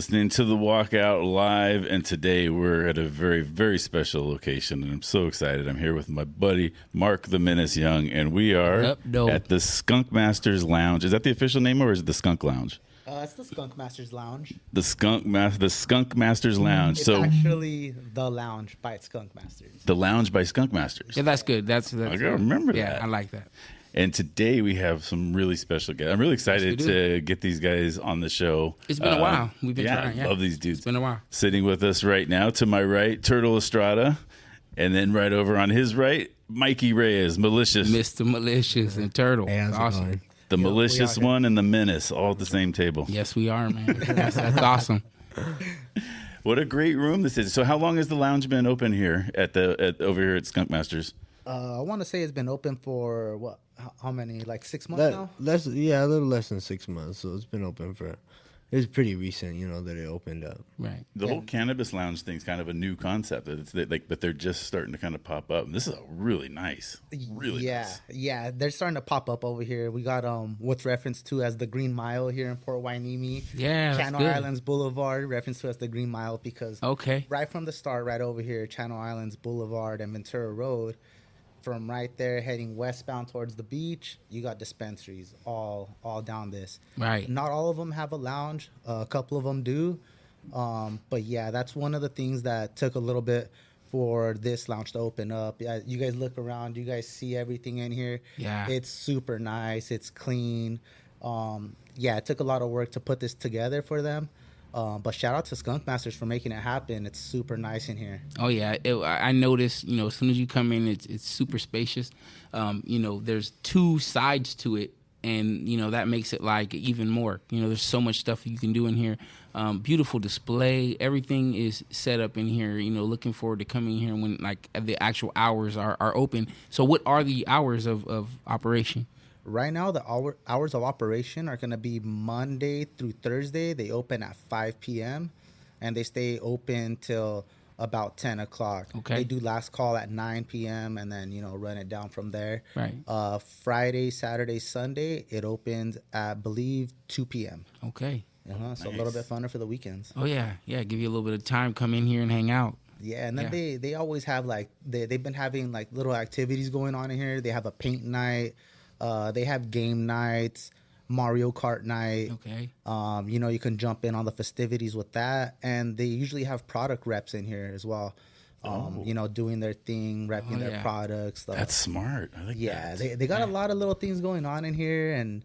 listening to the Walkout Live, and today we're at a very, very special location, and I'm so excited. I'm here with my buddy, Mark the Menace Young, and we are at the Skunk Masters Lounge. Is that the official name, or is it the Skunk Lounge? It's the Skunk Masters Lounge. The Skunk Masters Lounge. It's actually the lounge by Skunk Masters. The lounge by Skunk Masters. Yeah, that's good. That's I gotta remember that. Yeah, I like that. And today we have some really special guests. I'm really excited to get these guys on the show. It's been a while. We've been trying. I love these dudes. It's been a while. Sitting with us right now, to my right, Turtle Estrada. And then right over on his right, Mikey Reyes, Malicious. Mr. Malicious and Turtle. Hey, awesome. The Malicious one and the Menace, all at the same table. Yes, we are, man. That's awesome. What a great room this is. So how long has the lounge been open here over here at Skunk Masters? I want to say it's been open for, what, how many, like 6 months now? A little less than 6 months. So it's been open for, it's pretty recent, that it opened up. Right. The whole cannabis lounge thing's kind of a new concept. But they're just starting to kind of pop up. And this is a really nice, nice. Yeah, they're starting to pop up over here. We got what's referenced to as the Green Mile here in Port Hueneme. Yeah, Channel Islands Boulevard, referenced to as the Green Mile because right from the start, right over here, Channel Islands Boulevard and Ventura Road, from right there heading westbound towards the beach, you got dispensaries all down this. Right. Not all of them have a lounge. A couple of them do. But yeah, that's one of the things that took a little bit for this lounge to open up. Yeah, you guys look around, you guys see everything in here. Yeah. It's super nice. It's clean. It took a lot of work to put this together for them. But shout out to Skunk Masters for making it happen. It's super nice in here. Oh yeah, I noticed. As soon as you come in, it's super spacious. There's two sides to it, and that makes it like even more. There's so much stuff you can do in here. Beautiful display. Everything is set up in here. Looking forward to coming here when like the actual hours are open. So what are the hours of operation? Right now, the hours of operation are going to be Monday through Thursday. They open at 5 p.m. and they stay open till about 10 o'clock. Okay. They do last call at 9 p.m. and then, run it down from there. Right. Friday, Saturday, Sunday, it opens at, I believe, 2 p.m. Okay. So Nice. a little bit funner for the weekends. Oh, yeah. Yeah, give you a little bit of time. Come in here and hang out. Yeah, and then they always have, they've bbeen having, little activities going on in here. They have a paint night. They have game nights, Mario Kart night. Okay. You can jump in on the festivities with that. And they usually have product reps in here as well. Doing their thing, repping their products. That's smart. I like that. Yeah, they got a lot of little things going on in here. And,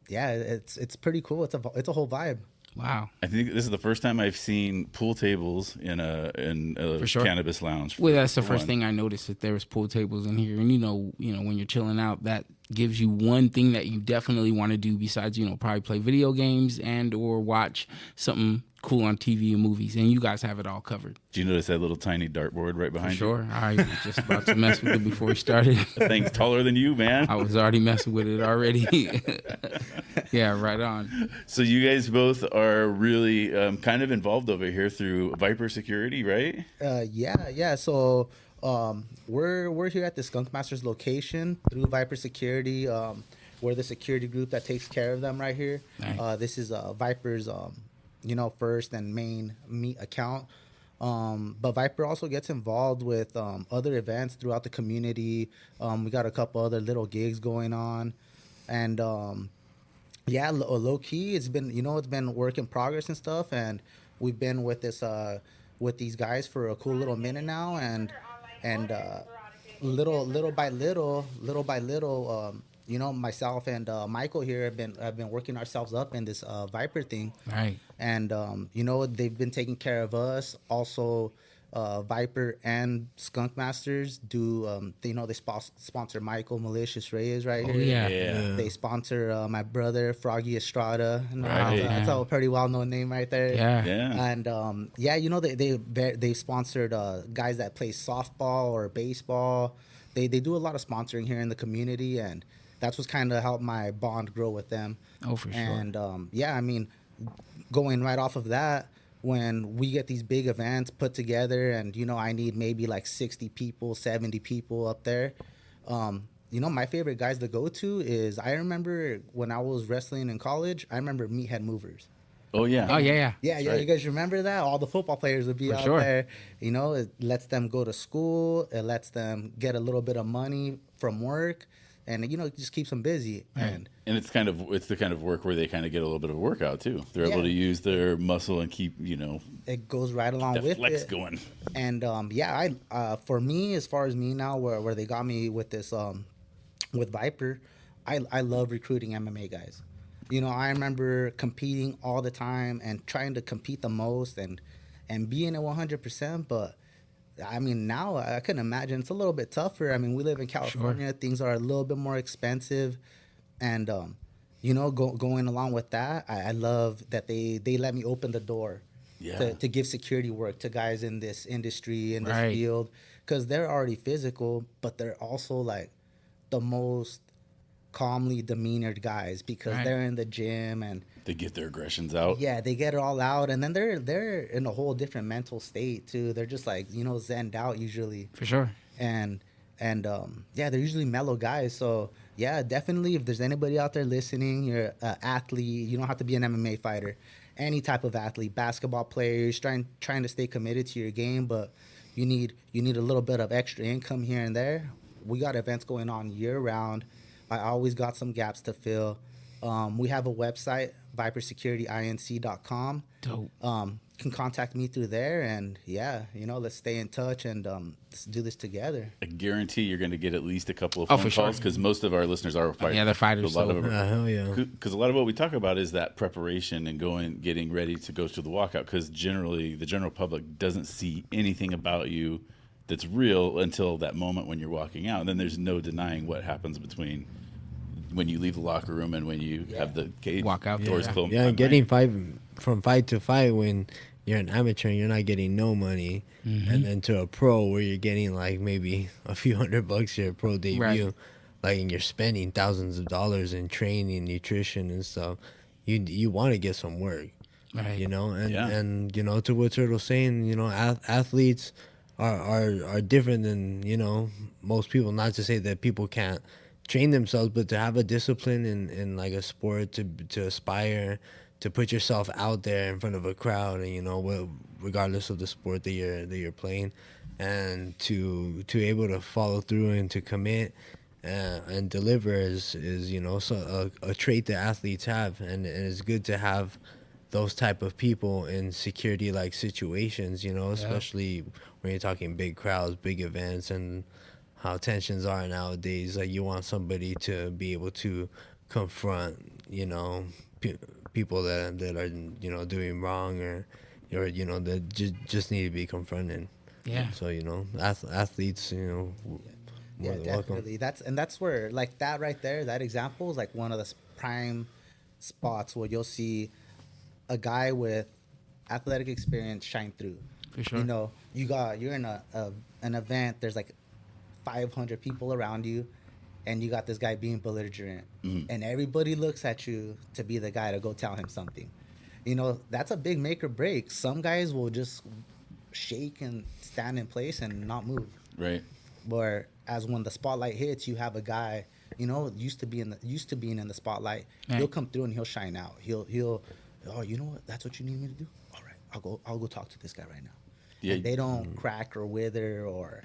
it's pretty cool. It's a whole vibe. Wow. I think this is the first time I've seen pool tables in a cannabis lounge. Well, that's the first thing I noticed, that there was pool tables in here. And when you're chilling out, that gives you one thing that you definitely want to do besides, probably play video games and or watch something cool on TV and movies. And you guys have it all covered. Do you notice that little tiny dartboard right behind you? Sure. I was just about to mess with it before we started. That thing's taller than you, man. I was already messing with it already. Yeah, right on. So you guys both are really kind of involved over here through Viper Security, right? Yeah. So we're here at the Skunk Masters location through Viper Security. We're the security group that takes care of them right here. Nice. This is Viper's first and main meat account. But Viper also gets involved with other events throughout the community. We got a couple other little gigs going on, and low key, it's been work in progress and stuff. And we've been with these guys for a cool little minute now, and little by little, myself and Michael here have been working ourselves up in this Viper thing. Right. And, they've been taking care of us. Also, Viper and Skunk Masters do, they sponsor Michael Malicious Reyes right here. Yeah. They sponsor my brother, Froggy Estrada. Right. That's a pretty well-known name right there. Yeah. And, they sponsored guys that play softball or baseball. They do a lot of sponsoring here in the community, and that's what's kind of helped my bond grow with them. Oh, for sure. And, going right off of that, when we get these big events put together and, I need maybe like 60 people, 70 people up there, my favorite guys to go to is, I remember when I was wrestling in college, I remember Meathead Movers. Oh yeah. Oh yeah. Yeah, right. you guys remember that? All the football players would be out there. You know, it lets them go to school. It lets them get a little bit of money from work, and you know, it just keeps them busy. Right. And it's the kind of work where they kind of get a little bit of a workout too. They're able to use their muscle and keep, you know, it goes right along with flex it. going. And I for me, as far as me now, where they got me with this with Viper, I love recruiting MMA guys. You know, I remember competing all the time and trying to compete the most and being at 100%. But I mean, now I can imagine it's a little bit tougher. I mean, we live in California; things are a little bit more expensive, and you know, going along with that, I love that they let me open the door to give security work to guys in this industry, in this field, because they're already physical, but they're also like the most calmly demeanored guys because they're in the gym and they get their aggressions out. Yeah, they get it all out, and then they're in a whole different mental state too. They're just like, you know, zenned out usually. For sure. And yeah, they're usually mellow guys. So yeah, definitely, if there's anybody out there listening, you're an athlete. You don't have to be an MMA fighter. Any type of athlete, basketball players, trying to stay committed to your game, but you need a little bit of extra income here and there. We got events going on year round. I always got some gaps to fill. We have a website, vipersecurityinc.com. Dope. Can contact me through there, and yeah, you know, let's stay in touch and let's do this together. I guarantee you're going to get at least a couple of phone calls because most of our listeners are fighters. Yeah, they're fighters. Hell yeah. Because a lot of what we talk about is that preparation and getting ready to go to the walkout. Because generally, the general public doesn't see anything about you that's real until that moment when you're walking out. And then there's no denying what happens between when you leave the locker room and when you have the cage doors closed. Yeah, getting from fight to fight when you're an amateur and you're not getting no money, and then to a pro where you're getting like maybe a few $100 your pro debut, like, and you're spending thousands of dollars in training, nutrition, and stuff. You want to get some work, you know, and you know, to what Turtle's saying, you know, athletes are different than, you know, most people. Not to say that people can't train themselves, but to have a discipline in like a sport, to aspire to put yourself out there in front of a crowd, and you know, regardless of the sport that you're playing, and to able to follow through and to commit and deliver is you know, so a trait that athletes have, and it's good to have those type of people in security like situations, you know, especially when you're talking big crowds, big events, and how tensions are nowadays. Like, you want somebody to be able to confront, you know, people that are, you know, doing wrong or you know, that just need to be confronted. Yeah. So, you know, athletes, you know, yeah, definitely. Welcome. That's where, like, that right there, that example is like one of the prime spots where you'll see a guy with athletic experience shine through. For sure. You know, you're in an event. There's like 500 people around you, and you got this guy being belligerent, and everybody looks at you to be the guy to go tell him something. You know, that's a big make or break. Some guys will just shake and stand in place and not move. Right. Whereas when the spotlight hits, you have a guy, you know, used to being in the spotlight. Right. He'll come through and he'll shine out. He'll oh, you know what? That's what you need me to do? All right, I'll go talk to this guy right now. Yeah. And they don't crack or wither or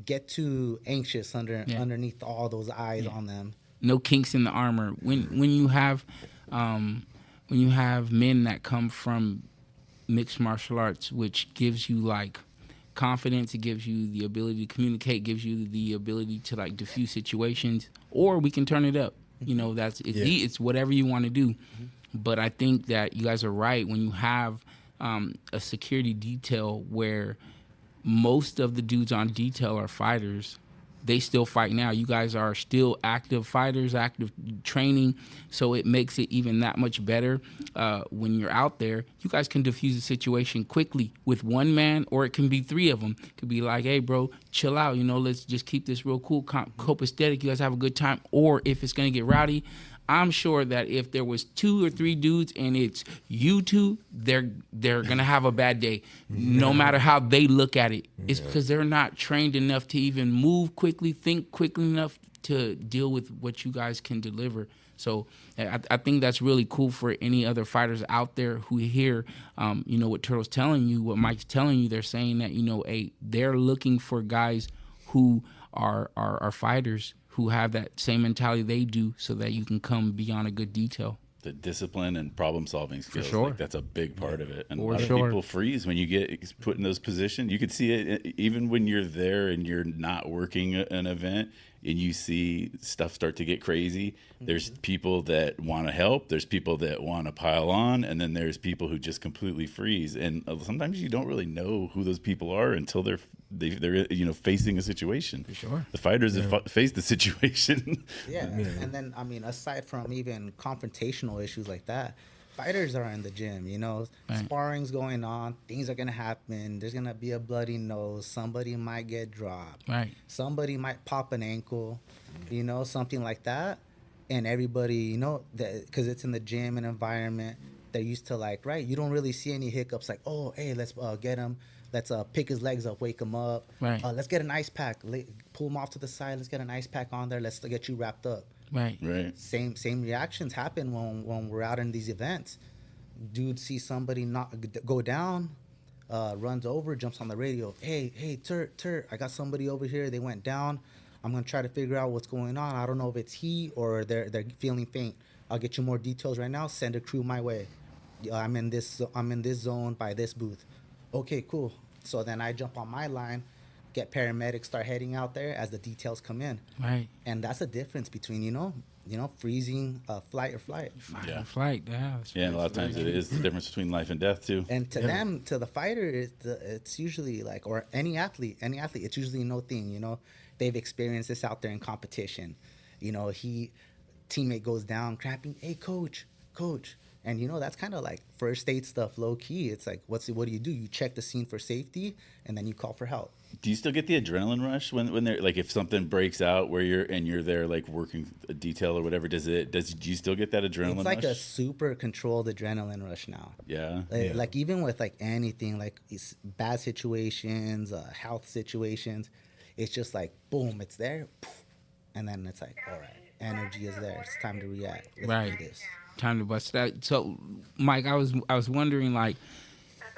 get too anxious underneath all those eyes on them. No kinks in the armor. When you have men that come from mixed martial arts, which gives you like confidence, it gives you the ability to communicate, gives you the ability to like diffuse situations, or we can turn it up. You know, it's whatever you want to do. But I think that you guys are right when you have a security detail where most of the dudes on detail are fighters. They still fight now. You guys are still active fighters, active training, so it makes it even that much better when you're out there. You guys can diffuse a situation quickly with one man, or it can be three of them. It could be like, hey, bro, chill out. You know, let's just keep this real cool, copacetic. You guys have a good time. Or if it's going to get rowdy, I'm sure that if there was 2 or 3 dudes and it's you two, they're gonna have a bad day, no matter how they look at it. It's because they're not trained enough to even move quickly, think quickly enough to deal with what you guys can deliver. So I think that's really cool for any other fighters out there who hear, what Turtle's telling you, what Mike's telling you. They're saying that, they're looking for guys who are fighters who have that same mentality they do, so that you can come beyond a good detail. The discipline and problem-solving skills, for sure. like, that's a big part of it. And For a lot sure. of people freeze when you get put in those positions. You can see it even when you're there and you're not working an event and you see stuff start to get crazy. There's people that want to help. There's people that want to pile on. And then there's people who just completely freeze. And sometimes you don't really know who those people are until they're facing a situation. For sure. The fighters have faced the situation. Yeah. And then, aside from even confrontational issues like that, fighters are in the gym, Right. Sparring's going on, things are going to happen, there's going to be a bloody nose, somebody might get dropped, Right. somebody might pop an ankle, something like that. And everybody, because it's in the gym and environment, they're used to, like, right, you don't really see any hiccups like, oh, hey, let's get him. Let's pick his legs up, wake him up. Right. Let's get an ice pack. Pull him off to the side. Let's get an ice pack on there. Let's get you wrapped up. Right. Same reactions happen when we're out in these events. Dude sees somebody not go down, runs over, jumps on the radio. Hey, Turt, I got somebody over here. They went down. I'm gonna try to figure out what's going on. I don't know if it's heat or they're feeling faint. I'll get you more details right now. Send a crew my way. I'm in this zone by this booth. Okay, cool. So then I jump on my line, get paramedics, start heading out there as the details come in. Right. And that's the difference between, freezing, flight or flight. Flight. Yeah. And a lot of times it is the difference between life and death too. And to them, to the fighter, it's usually like, or any athlete, it's usually no thing, They've experienced this out there in competition. Teammate goes down, cramping, hey, coach. And, that's kind of like first aid stuff, low key. It's like, what do? You check the scene for safety, and then you call for help. Do you still get the adrenaline rush when they're like, if something breaks out where you're there like working a detail or whatever? Do you still get that adrenaline rush? It's like a super controlled adrenaline rush now. Yeah. Like even with like anything, like bad situations, health situations, it's just like boom, it's there, poof, and then it's like, all right, energy is there. It's time to react. Let's do this. Time to bust that. So, Mike, I was wondering, like,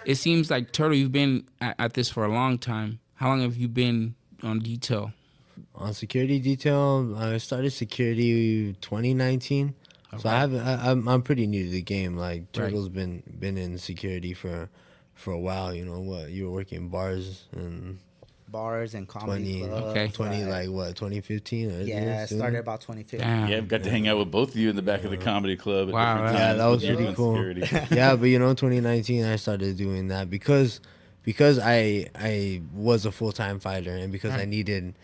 it seems like, Turtle, you've been at this for a long time. How long have you been on detail? On security detail, I started security 2019. Okay. So I'm pretty new to the game. Like, Turtle's been in security for a while. You were working bars and comedy club. Okay. 2015? Yeah, it started about 2015. Yeah, I've got to hang out with both of you in the back of the comedy club. Wow. Yeah, that was pretty cool. Yeah, but 2019 I started doing that because I was a full-time fighter and because I needed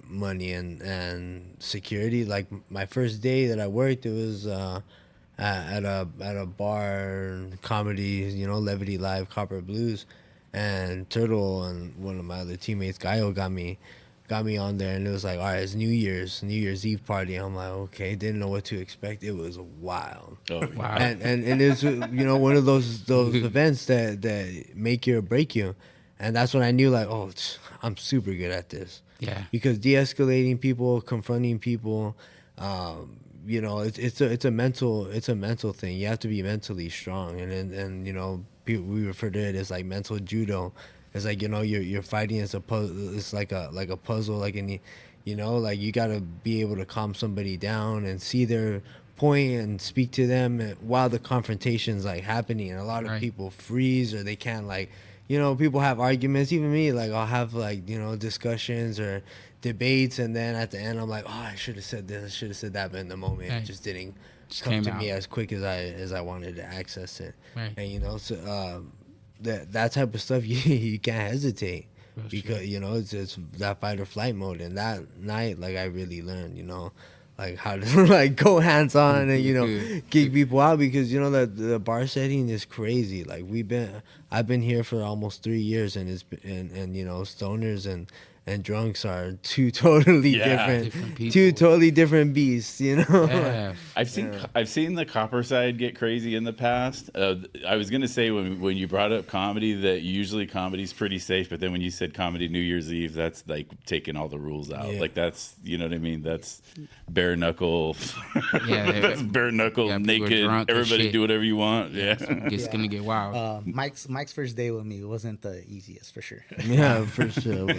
money and security. Like my first day that I worked, it was at a bar, comedy, Levity Live, Copper Blues. And Turtle and one of my other teammates, Gaio, got me on there, and it was like, all right, it's New Year's Eve party. I'm like, okay, didn't know what to expect. It was wild. Oh, wow. And it's one of those events that make you or break you, and that's when I knew like, oh, I'm super good at this. Yeah. Because de-escalating people, confronting people, it's a mental thing. You have to be mentally strong, and we refer to it as like mental judo. It's like you're fighting as a puzzle. It's like a puzzle. Like like you gotta be able to calm somebody down and see their point and speak to them while the confrontation's like happening. And a lot of people freeze or they can't people have arguments. Even me, like I'll have discussions or debates, and then at the end I'm like, oh, I should have said this, I should have said that, but in the moment it just didn't come to me as quick as I wanted to access it. And so that type of stuff you can't hesitate. That's because it's that fight or flight mode. And that night, like I really learned, like how to like go hands on and kick people out, because that the bar setting is crazy. Like I've been here for almost 3 years, and it's and stoners and drunks are two totally different people. two totally different beasts, you know. Yeah. I've seen the copper side get crazy in the past. I was gonna say when you brought up comedy that usually comedy's pretty safe, but then when you said comedy New Year's Eve, that's like taking all the rules out. Yeah. Like that's, you know what I mean? That's bare knuckle. Yeah, that's bare knuckle, naked. Everybody do whatever you want. Yeah, it's gonna get wild. Mike's first day with me wasn't the easiest for sure. Yeah, for sure.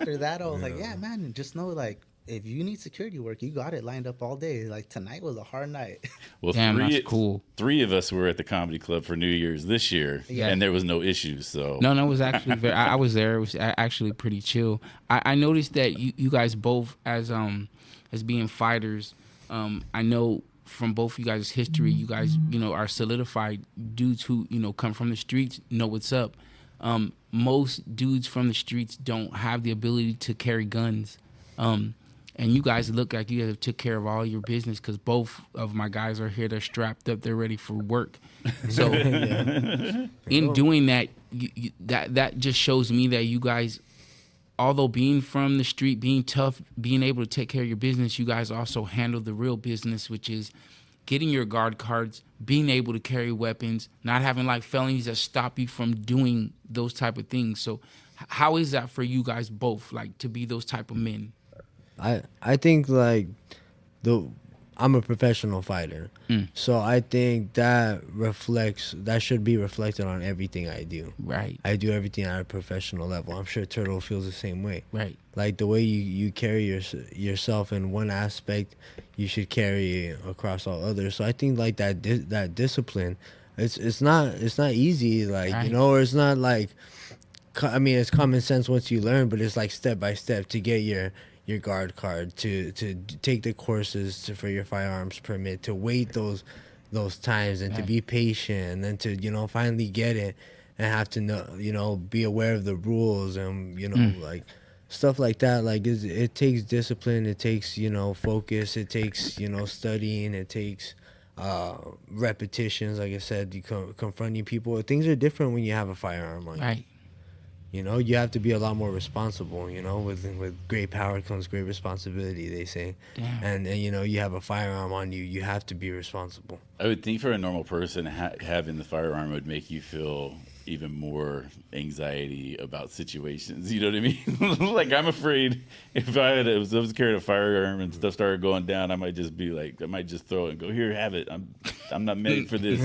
After that, I was like, yeah, man, just know like if you need security work, you got it lined up all day. Like tonight was a hard night. Well, damn, that's cool. 3 of us were at the comedy club for New Year's this year, and there was no issues. So no, it was actually very. I was there. It was actually pretty chill. I noticed that you guys both as being fighters. I know from both you guys' history, you guys are solidified dudes who come from the streets, know what's up. Most dudes from the streets don't have the ability to carry guns. And you guys look like you have took care of all your business because both of my guys are here. They're strapped up. They're ready for work. So in doing that, that just shows me that you guys, although being from the street, being tough, being able to take care of your business, you guys also handle the real business, which is getting your guard cards, being able to carry weapons, not having like felonies that stop you from doing those type of things. So how is that for you guys both, like to be those type of men? I think like I'm a professional fighter. So I think that should be reflected on everything I do. Right. I do everything at a professional level. I'm sure Turtle feels the same way. Right. Like the way you carry yourself in one aspect, you should carry across all others. So I think like that discipline, it's not easy, like, right. or it's not like, I mean, it's common sense once you learn, but it's like step by step to get your guard card, to take the courses for your firearms permit, to wait those times, and to be patient, and then to finally get it, and have to know be aware of the rules, and like stuff like that. Like it takes discipline, it takes focus, it takes studying, it takes repetitions. Like I said, you confronting people. Things are different when you have a firearm on you. Right. You have to be a lot more responsible. With great power comes great responsibility, they say. Damn. And you have a firearm on you, you have to be responsible. I would think for a normal person, having the firearm would make you feel even more anxiety about situations. You know what I mean? Like, I'm afraid if I was carrying a firearm and stuff started going down, I might just throw it and go, here, have it. I'm not made for this.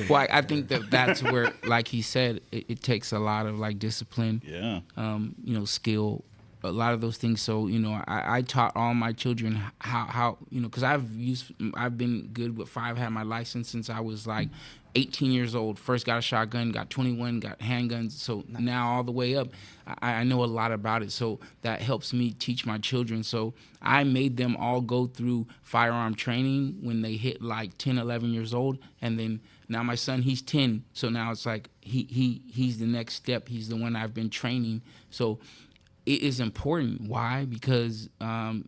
Well, I think that's where, like he said, it takes a lot of like discipline. Yeah. Skill, a lot of those things. So I taught all my children how because I've been good with fire. I've had my license since I was like 18 years old. First got a shotgun, got 21, got handguns. So now all the way up, I know a lot about it. So that helps me teach my children. So I made them all go through firearm training when they hit like 10, 11 years old. And then now my son, he's 10. So now it's like he's the next step. He's the one I've been training. So it is important. Why? Because,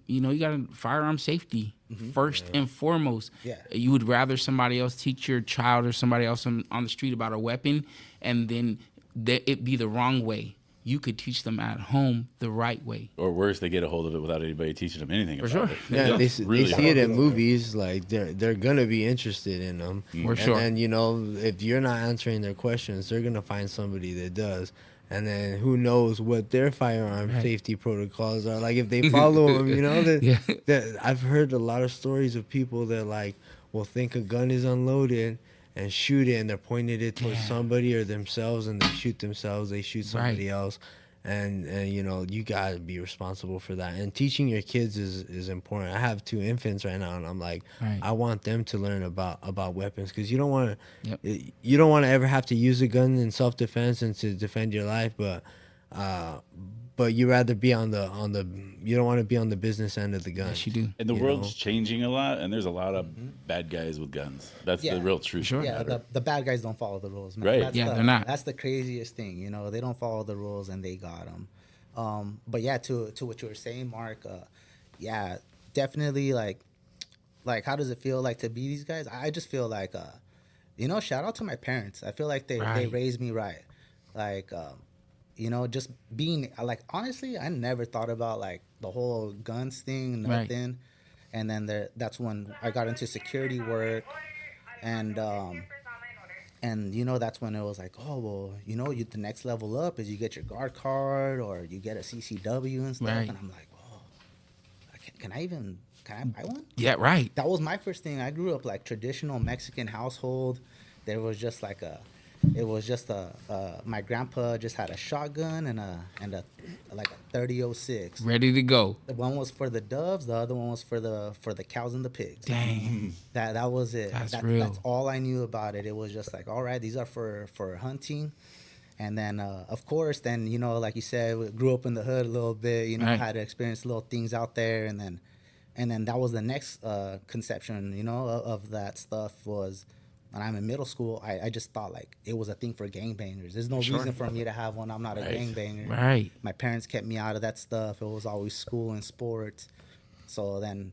you got firearm safety first and foremost. Yeah. You would rather somebody else teach your child or somebody else on the street about a weapon, and then it be the wrong way. You could teach them at home the right way. Or worse, they get a hold of it without anybody teaching them anything about it. Yeah, they really see it in movies. Like they're gonna be interested in them. For sure. And if you're not answering their questions, they're gonna find somebody that does. And then who knows what their firearm safety protocols are. Like if they follow them, I've heard a lot of stories of people that like will think a gun is unloaded and shoot it, and they're pointing it towards somebody or themselves, and they shoot themselves, they shoot somebody else. And you gotta be responsible for that. And teaching your kids is important. I have 2 infants right now, and I'm like, I want them to learn about weapons, because you don't want to ever have to use a gun in self-defense and to defend your life, but you rather be you don't want to be on the business end of the gun. Yes, you do. And the world's changing a lot, and there's a lot of bad guys with guns. That's the real truth. Sure. Yeah, the bad guys don't follow the rules, man. Right. They're not. That's the craziest thing. They don't follow the rules, and they got them. But yeah, to what you were saying, Mark. Definitely. Like, how does it feel like to be these guys? I just feel like, shout out to my parents. I feel like they raised me right. Like, you know, just being like, honestly, I never thought about like the whole guns thing, nothing. Right. And then that's when I got into security work, and you know, that's when it was like, oh well, you know, the next level up is you get your guard card or you get a CCW and stuff. Right. And I'm like, oh, can I buy one? Yeah, right. That was my first thing. I grew up like traditional Mexican household. There was just like my grandpa just had a shotgun and a like a 30-06 ready to go. One was for the doves, the other one was for the cows and the pigs. Dang. That was it. That's real. That's all I knew about it. It was just like, all right, these are for hunting. And then of course, then, you know, like you said, we grew up in the hood a little bit, you know, right. Had to experience little things out there, and then that was the next conception, you know, of that stuff was when I'm in middle school, I just thought like it was a thing for gangbangers. There's no reason for me to have one. I'm not a gangbanger. Right. My parents kept me out of that stuff. It was always school and sports. So then,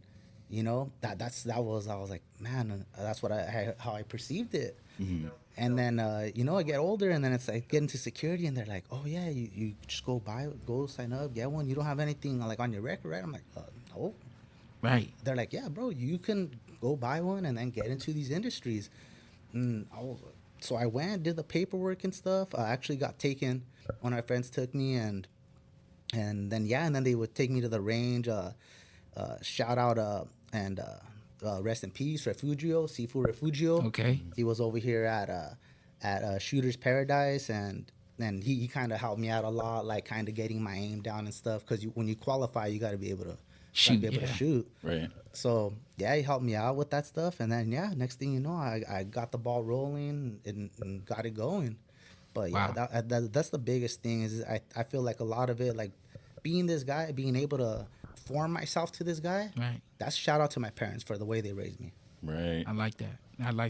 you know, I was like, man, that's what how I perceived it. Mm-hmm. And then, you know, I get older, and then it's like get into security, and they're like, oh yeah, you just go sign up, get one. You don't have anything like on your record, right? I'm like, no. Right. They're like, yeah, bro, you can go buy one and then get into these industries. So I went, did the paperwork and stuff. I actually got taken. One of my friends took me, and then they would take me to the range. Shout out and rest in peace, Sifu Refugio. Okay. He was over here at Shooter's Paradise, and he kind of helped me out a lot, like kind of getting my aim down and stuff. Because when you qualify, you got to be able to shoot. Right. So yeah, he helped me out with that stuff, and then next thing you know, I got the ball rolling and got it going. But wow. That's the biggest thing is I feel like a lot of it, like being this guy, being able to form myself to this guy. Right. That's shout out to my parents for the way they raised me. Right. I like that.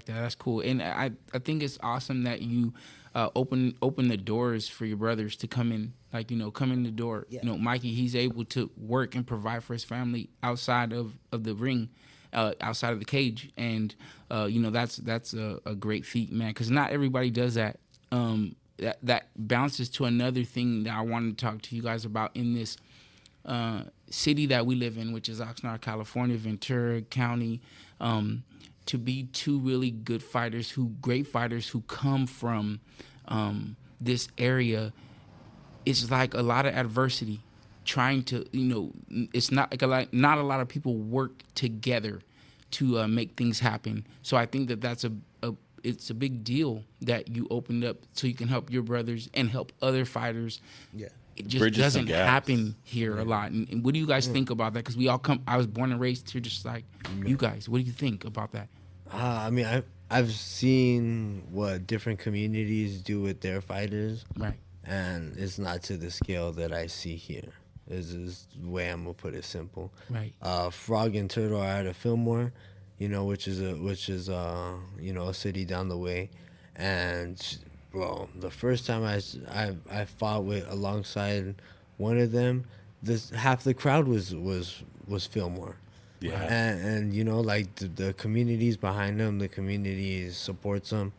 That's cool. And I think it's awesome that you open the doors for your brothers to come in. Like, you know, come in the door. Yeah. You know, Mikey, he's able to work and provide for his family outside of the ring, outside of the cage. And, you know, that's a great feat, man, because not everybody does that. That bounces to another thing that I wanted to talk to you guys about in this city that we live in, which is Oxnard, California, Ventura County. To be two really good fighters, great fighters who come from this area, it's like a lot of adversity. Trying to, you know, it's not a lot of people work together to make things happen. So I think that's it's a big deal that you opened up so you can help your brothers and help other fighters. Yeah. It just doesn't happen here a lot. And what do you guys think about that? Because we all I was born and raised here just like you guys. What do you think about that? I mean, I've seen what different communities do with their fighters. Right. And it's not to the scale that I see here. This is the way I'm going to put it simple. Right. Frog and Turtle are out of Fillmore, you know, which is you know, a city down the way. And bro, the first time I fought alongside one of them, half the crowd was Fillmore. Yeah. And you know, like the communities behind them, the community supports them.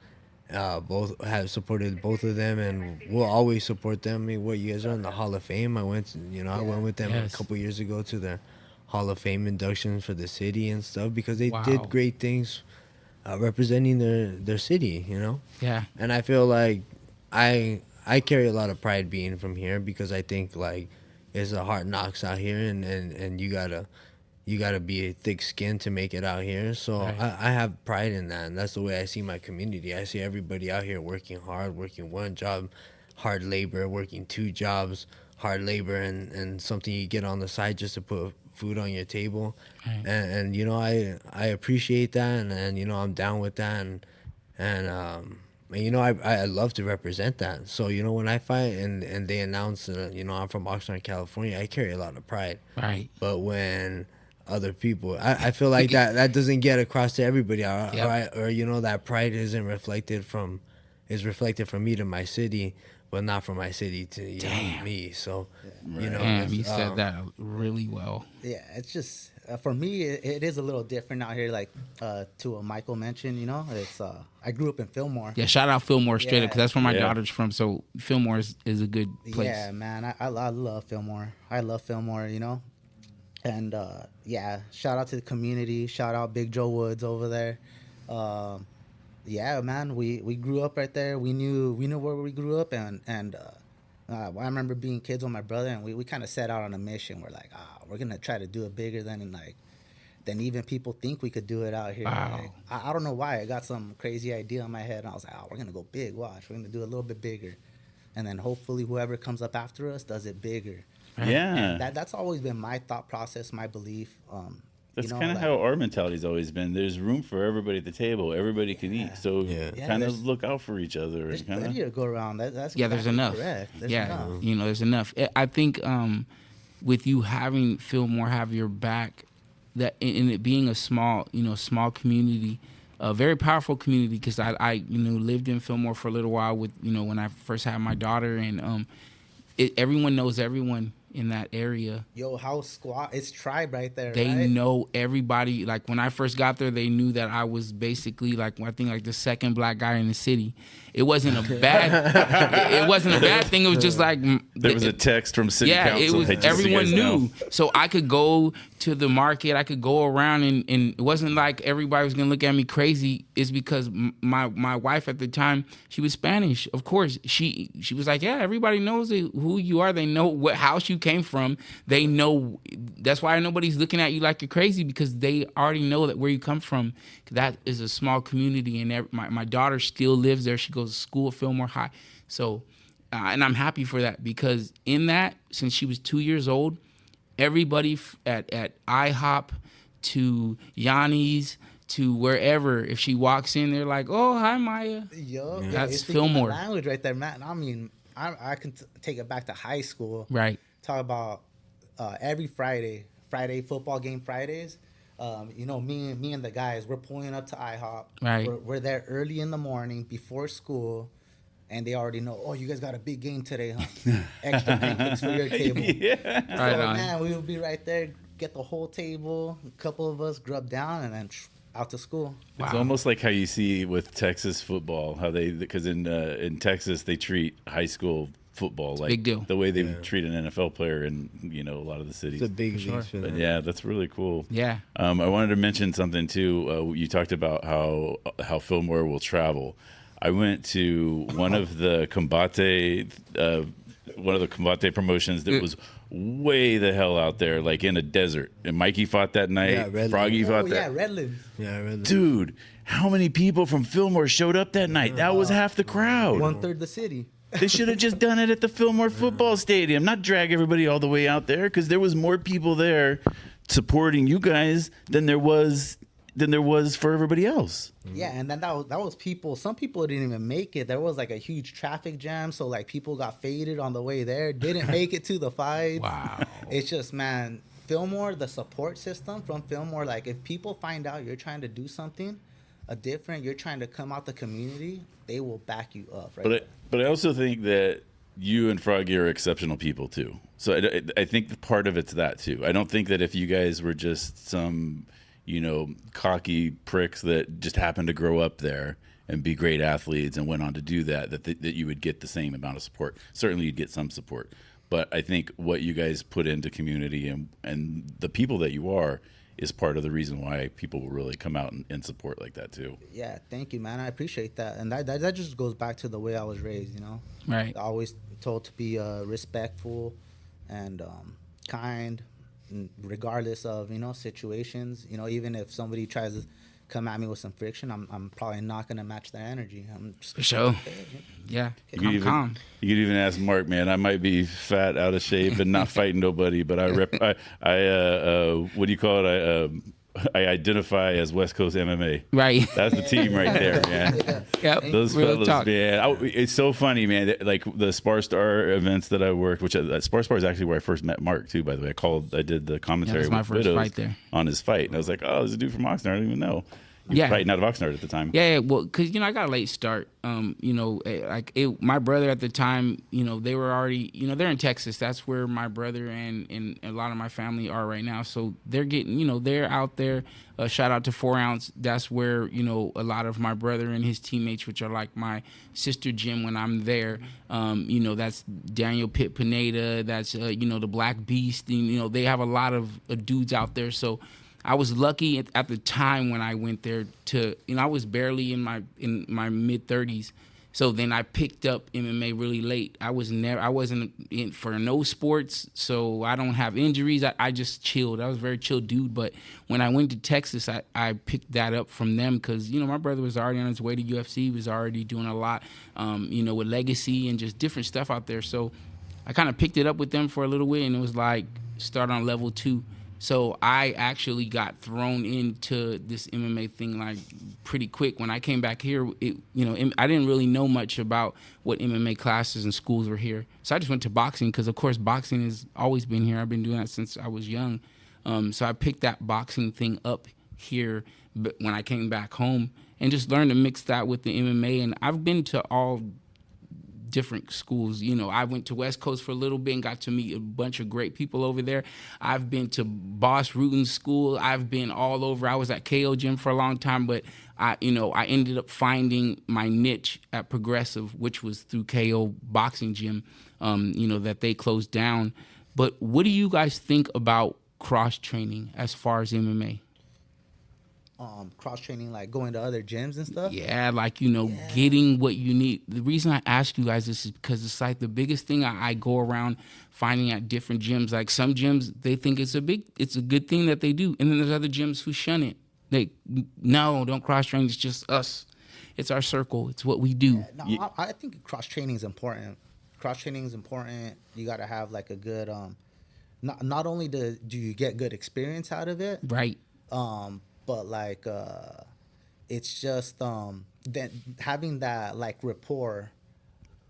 Both have supported both of them, and we'll always support them. I mean, what, you guys are in the Hall of Fame? I went with them a couple years ago to the Hall of Fame inductions for the city and stuff because they did great things. Representing their city, you know? Yeah. And I feel like I carry a lot of pride being from here because I think, like, it's a hard knocks out here, and you gotta be a thick skin to make it out here. So right. I have pride in that, and that's the way I see my community. I see everybody out here working hard, working one job, hard labor, working two jobs, hard labor, and something you get on the side just to put food on your table. Right. And you know, I appreciate that, and you know, I'm down with that, and you know, I love to represent that. So you know, when I fight and they announce you know, I'm from Oxnard, California, I carry a lot of pride. Right. But when other people, I feel like that doesn't get across to everybody, yep. or you know, that pride is reflected from me to my city, but not from my city to me. So, you know, you said that really well. Yeah, it's just for me, it is a little different out here. Like to what Michael mentioned, you know, it's I grew up in Fillmore. Yeah, shout out Fillmore straight up because that's where my Yeah. daughter's from. So Fillmore is a good place. Yeah, man, I love Fillmore. I love Fillmore, you know. And yeah, shout out to the community. Shout out Big Joe Woods over there. Yeah, man, we grew up right there. We knew where we grew up, and I remember being kids with my brother, and we kind of set out on a mission. We're like, we're gonna try to do it bigger than even people think we could do it out here. Wow. Like, I don't know why. I got some crazy idea in my head, and I was like, we're gonna go big. Watch, we're gonna do it a little bit bigger, and then hopefully whoever comes up after us does it bigger. Yeah. And that's always been my thought process, my belief. That's you know, kind of like, how our mentality's always been. There's room for everybody at the table. Everybody can eat. So Yeah, kind there's- of look out for each other. there's And kind plenty of. to go around. That's Yeah, there's exactly enough. correct. There's Yeah, enough. you know, there's enough. I think with you having Fillmore have your back, that in it being a small community, a very powerful community, because I lived in Fillmore for a little while with when I first had my daughter, and everyone knows everyone in that area. Yo, house squad, it's tribe right there. They right? know everybody. Like when I first got there, they knew that I was basically like the second black guy in the city. It wasn't a bad. It wasn't a bad thing. It was just like There was a text from city council. it was. Hey, just so you Everyone guys knew, know. so I could go to the market. I could go around, and it wasn't like everybody was gonna look at me crazy. It's because my wife at the time, she was Spanish. Of course, she was like, yeah, everybody knows who you are. They know what house you came from. They know. That's why nobody's looking at you like you're crazy, because they already know that where you come from. That is a small community, and my daughter still lives there. She goes to school at Fillmore High. So, and I'm happy for that, because in that, since she was 2 years old, everybody at IHOP to Yanni's to wherever, if she walks in, they're like, "Oh, hi, Maya." Yo, That's you're speaking Fillmore. my language right there, man. I mean, I can take it back to high school. Right. Talk about every Friday football game Fridays. Me and the guys, we're pulling up to IHOP. Right. We're there early in the morning before school, and they already know. Oh, you guys got a big game today, huh? Extra pancakes for your table. Yeah. So, Right on. man, we would be right there, get the whole table. A couple of us grub down, and then out to school. It's Wow. almost like how you see with Texas football, because in Texas they treat high school football like big deal. the way they treat an NFL player in a lot of the cities. It's a big leagues for But them. yeah, that's really cool. Yeah. I wanted to mention something too. You talked about how Fillmore will travel. I went to one of the Combate promotions that was way the hell out there, like in a desert. And Mikey fought that night. Yeah, Redlands. Froggy fought Yeah, that. Redlands. Yeah, I read that. Dude, how many people from Fillmore showed up that night? That was half the crowd. 1/3 the city. They should have just done it at the Fillmore football stadium, not drag everybody all the way out there, because there was more people there supporting you guys than there was for everybody else. Yeah, and then that was people. Some people didn't even make it. There was like a huge traffic jam, so like people got faded on the way there. Didn't make it to the fight. Wow. It's just, man, Fillmore, the support system from Fillmore. Like if people find out you're trying to do something you're trying to come out the community, they will back you up. Right. But I also think that you and Froggy are exceptional people too. So I think part of it's that too. I don't think that if you guys were just some cocky pricks that just happened to grow up there and be great athletes and went on to do that you would get the same amount of support. Certainly you'd get some support. But I think what you guys put into community and the people that you are is part of the reason why people will really come out and support like that too. Yeah, thank you, man. I appreciate that. And that just goes back to the way I was raised, Right. Always told to be respectful and kind, regardless of, situations. Even if somebody tries to come at me with some friction, I'm probably not going to match their energy. I'm just For sure. Yeah. I'm calm. You could even ask Mark, man. I might be fat, out of shape, and not fighting nobody, but what do you call it? I identify as West Coast MMA. Right. That's the team right there, man. Yep. Those Real fellas, talk. man. It's so funny, man. Like the Spar Star events that I worked, which Spar Star is actually where I first met Mark too. By the way, I did the commentary Yeah, that's my with first Widows fight there. on his fight, and I was like, oh, there's a dude from Oxnard. I don't even know. You were fighting out of Oxnard at the time. Yeah, well, because, I got a late start. My brother at the time, they were already, they're in Texas. That's where my brother and a lot of my family are right now. So they're getting, they're out there. Shout out to 4 Ounce. That's where, a lot of my brother and his teammates, which are like my sister gym when I'm there. That's Daniel Pitt Pineda. That's, the Black Beast. And, they have a lot of dudes out there. So I was lucky at the time when I went there to, I was barely in my mid 30s. So then I picked up MMA really late. I wasn't in for no sports, so I don't have injuries. I just chilled. I was a very chill dude. But when I went to Texas, I picked that up from them because, my brother was already on his way to UFC. He was already doing a lot, with Legacy and just different stuff out there. So I kind of picked it up with them for a little bit, and it was like start on level 2. So I actually got thrown into this MMA thing like pretty quick. When I came back here, I didn't really know much about what MMA classes and schools were here. So I just went to boxing because, of course, boxing has always been here. I've been doing that since I was young. So I picked that boxing thing up here when I came back home and just learned to mix that with the MMA. And I've been to all different schools. I went to West Coast for a little bit and got to meet a bunch of great people over there. I've been to Boss Rutan's school. I've been all over. I was at KO Gym for a long time, but I ended up finding my niche at Progressive, which was through KO Boxing Gym, that they closed down. But what do you guys think about cross training as far as MMA? Cross training, like going to other gyms and stuff. Yeah, like getting what you need. The reason I ask you guys this is because it's like the biggest thing I go around finding at different gyms. Like some gyms, they think it's a good thing that they do, and then there's other gyms who shun it. No, don't cross train. It's just us. It's our circle. It's what we do. Yeah, I think cross training is important. Cross training is important. You got to have like a good. Not only do you get good experience out of it, right? But like, it's just then having that like rapport,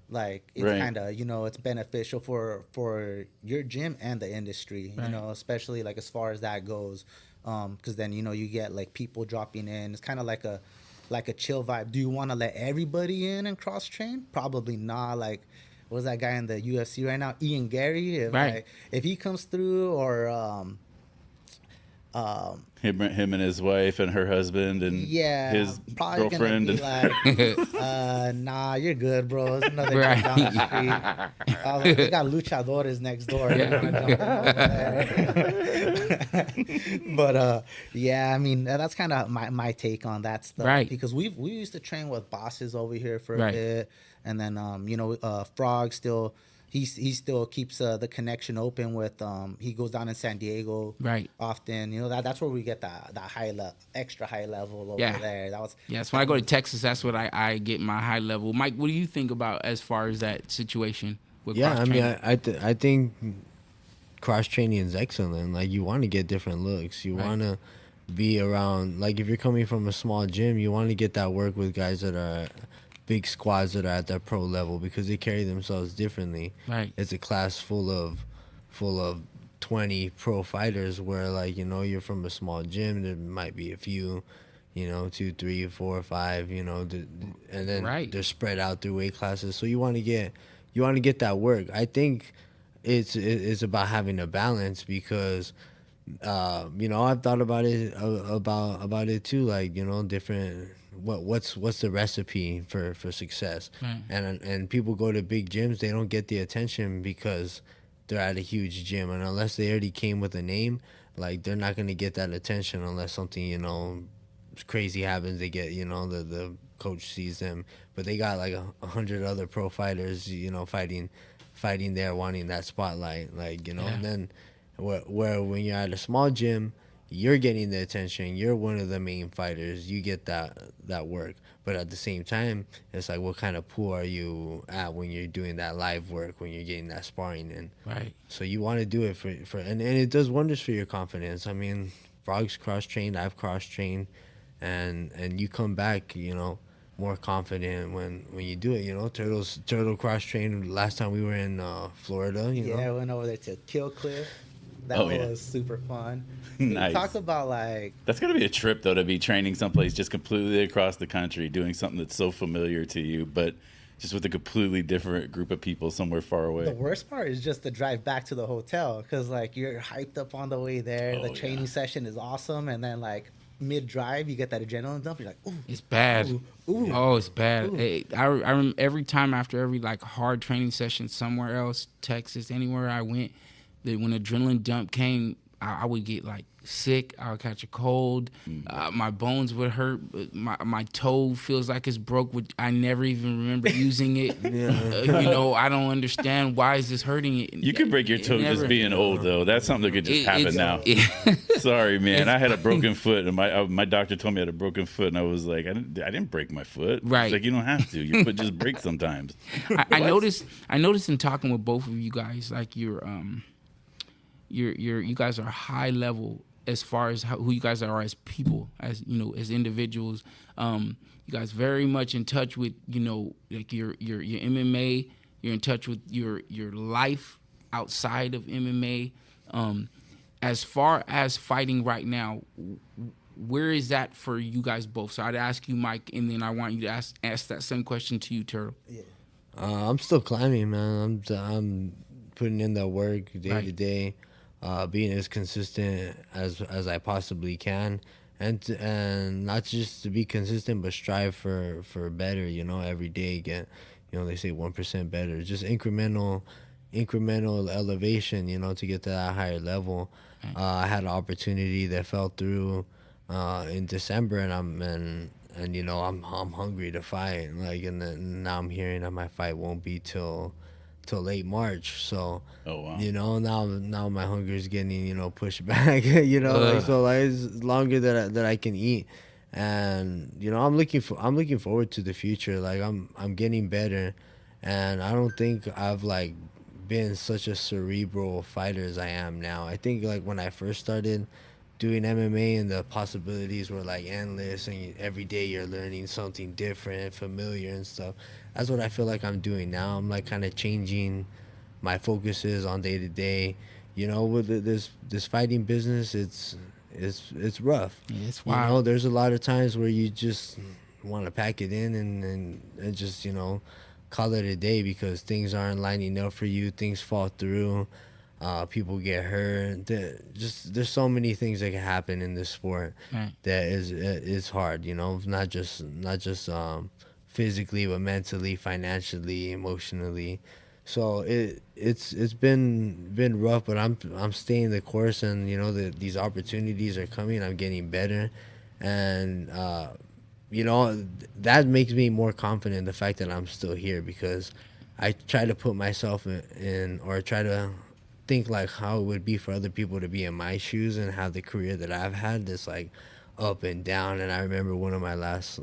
like it's right. kind of it's beneficial for your gym and the industry, right. Especially like as far as that goes, because then you get like people dropping in. It's kind of like a chill vibe. Do you want to let everybody in and cross train? Probably not. Like, what's that guy in the UFC right now, Ian Gary? If he comes through, or him and his wife and her husband and his girlfriend. Nah, you're good, bro. There's another guy down the street. They got luchadores next door. But I mean, that's kind of my take on that stuff. Right. Because we used to train with bosses over here for a bit, and then Frog still. He still keeps the connection open with he goes down in San Diego often. That's where we get that extra high level over there. So when I go to Texas, that's what I get my high level. Mike, what do you think about as far as that situation with cross training? I think cross training is excellent. Like, you want to get different looks. You want to be around, like, if you're coming from a small gym, you want to get that work with guys that are big squads that are at that pro level, because they carry themselves differently. Right. It's a class full of 20 pro fighters where, like, you're from a small gym. There might be a few, 2, 3, 4, 5, and then they're spread out through weight classes. So you want to get that work. I think it's about having a balance, because I've thought about it about it too, like, different. What's the recipe for success? Right. And people go to big gyms, they don't get the attention because they're at a huge gym, and unless they already came with a name, like, they're not going to get that attention unless something crazy happens. They get the coach sees them, but they got like 100 other pro fighters fighting there, wanting that spotlight, like, and then where when you're at a small gym, you're getting the attention, you're one of the main fighters, you get that work. But at the same time, it's like, what kind of pool are you at when you're doing that live work, when you're getting that sparring in? Right. So you want to do it for and it does wonders for your confidence. I mean, Frog's cross-trained, I've cross-trained, and you come back, more confident when you do it. Turtle cross-trained last time we were in Florida. I went over there to Kill Cliff. That was super fun. Nice. Talk about like that's gonna be a trip though, to be training someplace just completely across the country, doing something that's so familiar to you, but just with a completely different group of people somewhere far away. The worst part is just the drive back to the hotel, because like you're hyped up on the way there. The training session is awesome, and then like mid-drive you get that adrenaline dump. You're like, ooh, it's bad. Ooh. Oh, it's bad. Hey, I remember every time after every like hard training session somewhere else, Texas, anywhere I went, that when adrenaline dump came, I would get like sick. I would catch a cold. My bones would hurt. My toe feels like it's broke. I never even remember using it. I don't understand, why is this hurting it. You could break your toe just being old, though. That's something that could just happen now. Sorry, man. I had a broken foot, and my doctor told me I had a broken foot, and I was like, I didn't break my foot. Right. It's like, you don't have to. Your foot just breaks sometimes. I noticed in talking with both of you guys, like you guys are high level as far as who you guys are as people, as as individuals. You guys very much in touch with like your MMA. You're in touch with your life outside of MMA. As far as fighting right now, where is that for you guys both? So I'd ask you, Mike, and then I want you to ask that same question to you, Turtle. Yeah. I'm still climbing, man. I'm putting in the work day to day. Being as consistent as I possibly can, and not just to be consistent, but strive for better. Every day get, they say 1% better, just incremental elevation. To get to that higher level. I had an opportunity that fell through in December, and I'm hungry to fight. And then now I'm hearing that my fight won't be till late March, so now my hunger is getting pushed back, so it's longer that I can eat, and I'm looking forward to the future. Like I'm getting better, and I don't think I've like been such a cerebral fighter as I am now. I think like when I first started doing MMA, and the possibilities were like endless, and every day you're learning something different, familiar and stuff. That's what I feel like I'm doing now. I'm like kind of changing my focuses on day to day. With this fighting business, it's rough. Yeah, it's wild. There's a lot of times where you just want to pack it in and just call it a day, because things aren't lining up for you. Things fall through. People get hurt. There's so many things that can happen in this sport that is hard. Not just physically, but mentally, financially, emotionally. So it's been rough, but I'm staying the course, and these opportunities are coming. I'm getting better, and that makes me more confident, the fact that I'm still here, because I try to put myself in or try to think like how it would be for other people to be in my shoes and have the career that I've had, this like up and down. And I remember one of my last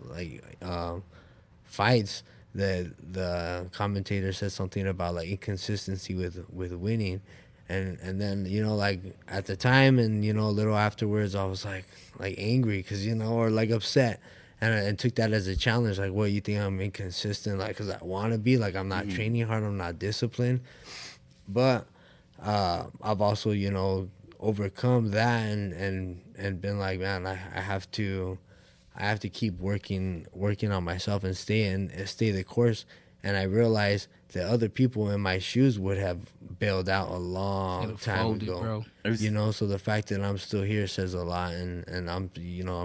fights, that the commentator said something about like inconsistency with winning, and then like at the time, and a little afterwards, I was like angry, because or like upset, and took that as a challenge. Like, what, you think I'm inconsistent? Like, because I want to be, like, I'm not training hard, I'm not disciplined. But I've also overcome that and been like, man, I have to keep working on myself and stay the course. And I realized that other people in my shoes would have bailed out a long time ago. So the fact that I'm still here says a lot, and I'm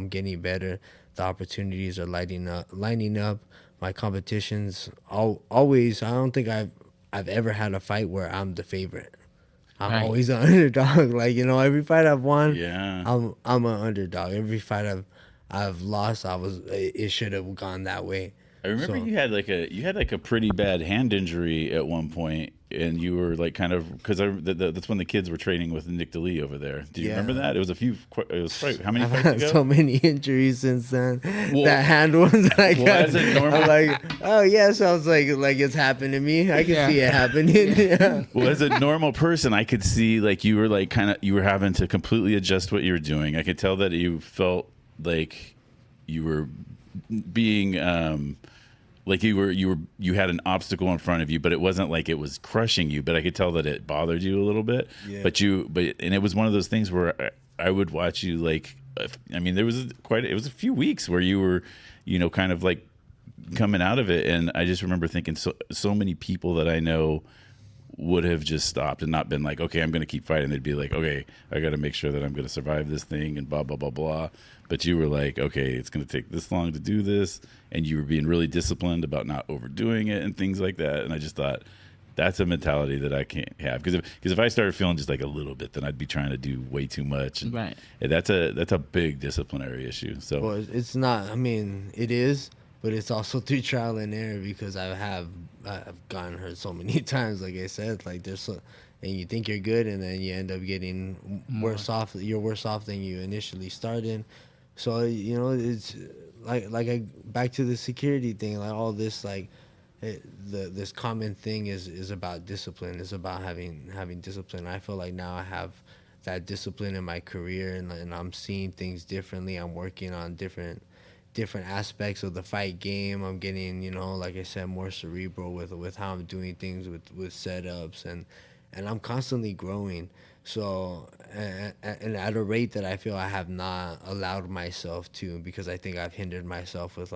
getting better. The opportunities are lining up. My competitions always. I don't think I've ever had a fight where I'm the favorite. I'm always an underdog. Like, every fight I've won, I'm an underdog. Every fight I've lost, it should have gone that way. I remember you had like a pretty bad hand injury at one point, and you were like kind of, because that's when the kids were training with Nick DeLee over there. Do you remember that? It was how many fights ago? So many injuries since then. That hand was like, as a normal, like, oh yeah, sounds like it's happened to me. I can see it happening. Yeah. Well, as a normal person, I could see like you were having to completely adjust what you were doing. I could tell that you felt like you were being like you had an obstacle in front of you, but it wasn't like it was crushing you, but I could tell that it bothered you a little bit. Yeah. And it was one of those things where I would watch you, like, I mean, it was a few weeks where you were, kind of like coming out of it. And I just remember thinking so many people that I know would have just stopped and not been like, okay, I'm going to keep fighting. They'd be like, okay, I got to make sure that I'm going to survive this thing and blah, blah, blah, blah. But you were like, okay, it's going to take this long to do this. And you were being really disciplined about not overdoing it and things like that. And I just thought that's a mentality that I can't have. Because if I started feeling just like a little bit, then I'd be trying to do way too much. And right. That's a big disciplinary issue. So well, it's not, I mean, it is, but it's also through trial and error, because I've gotten hurt so many times. Like I said, like and you think you're good, and then you end up getting worse off. You're worse off than you initially started. So it's like back to the security thing. Like all this, like this common thing is about discipline. It's about having discipline. I feel like now I have that discipline in my career, and I'm seeing things differently. I'm working on different aspects of the fight game. I'm getting, like I said, more cerebral with how I'm doing things with setups, and I'm constantly growing. So, and at a rate that I feel I have not allowed myself to, because I think I've hindered myself with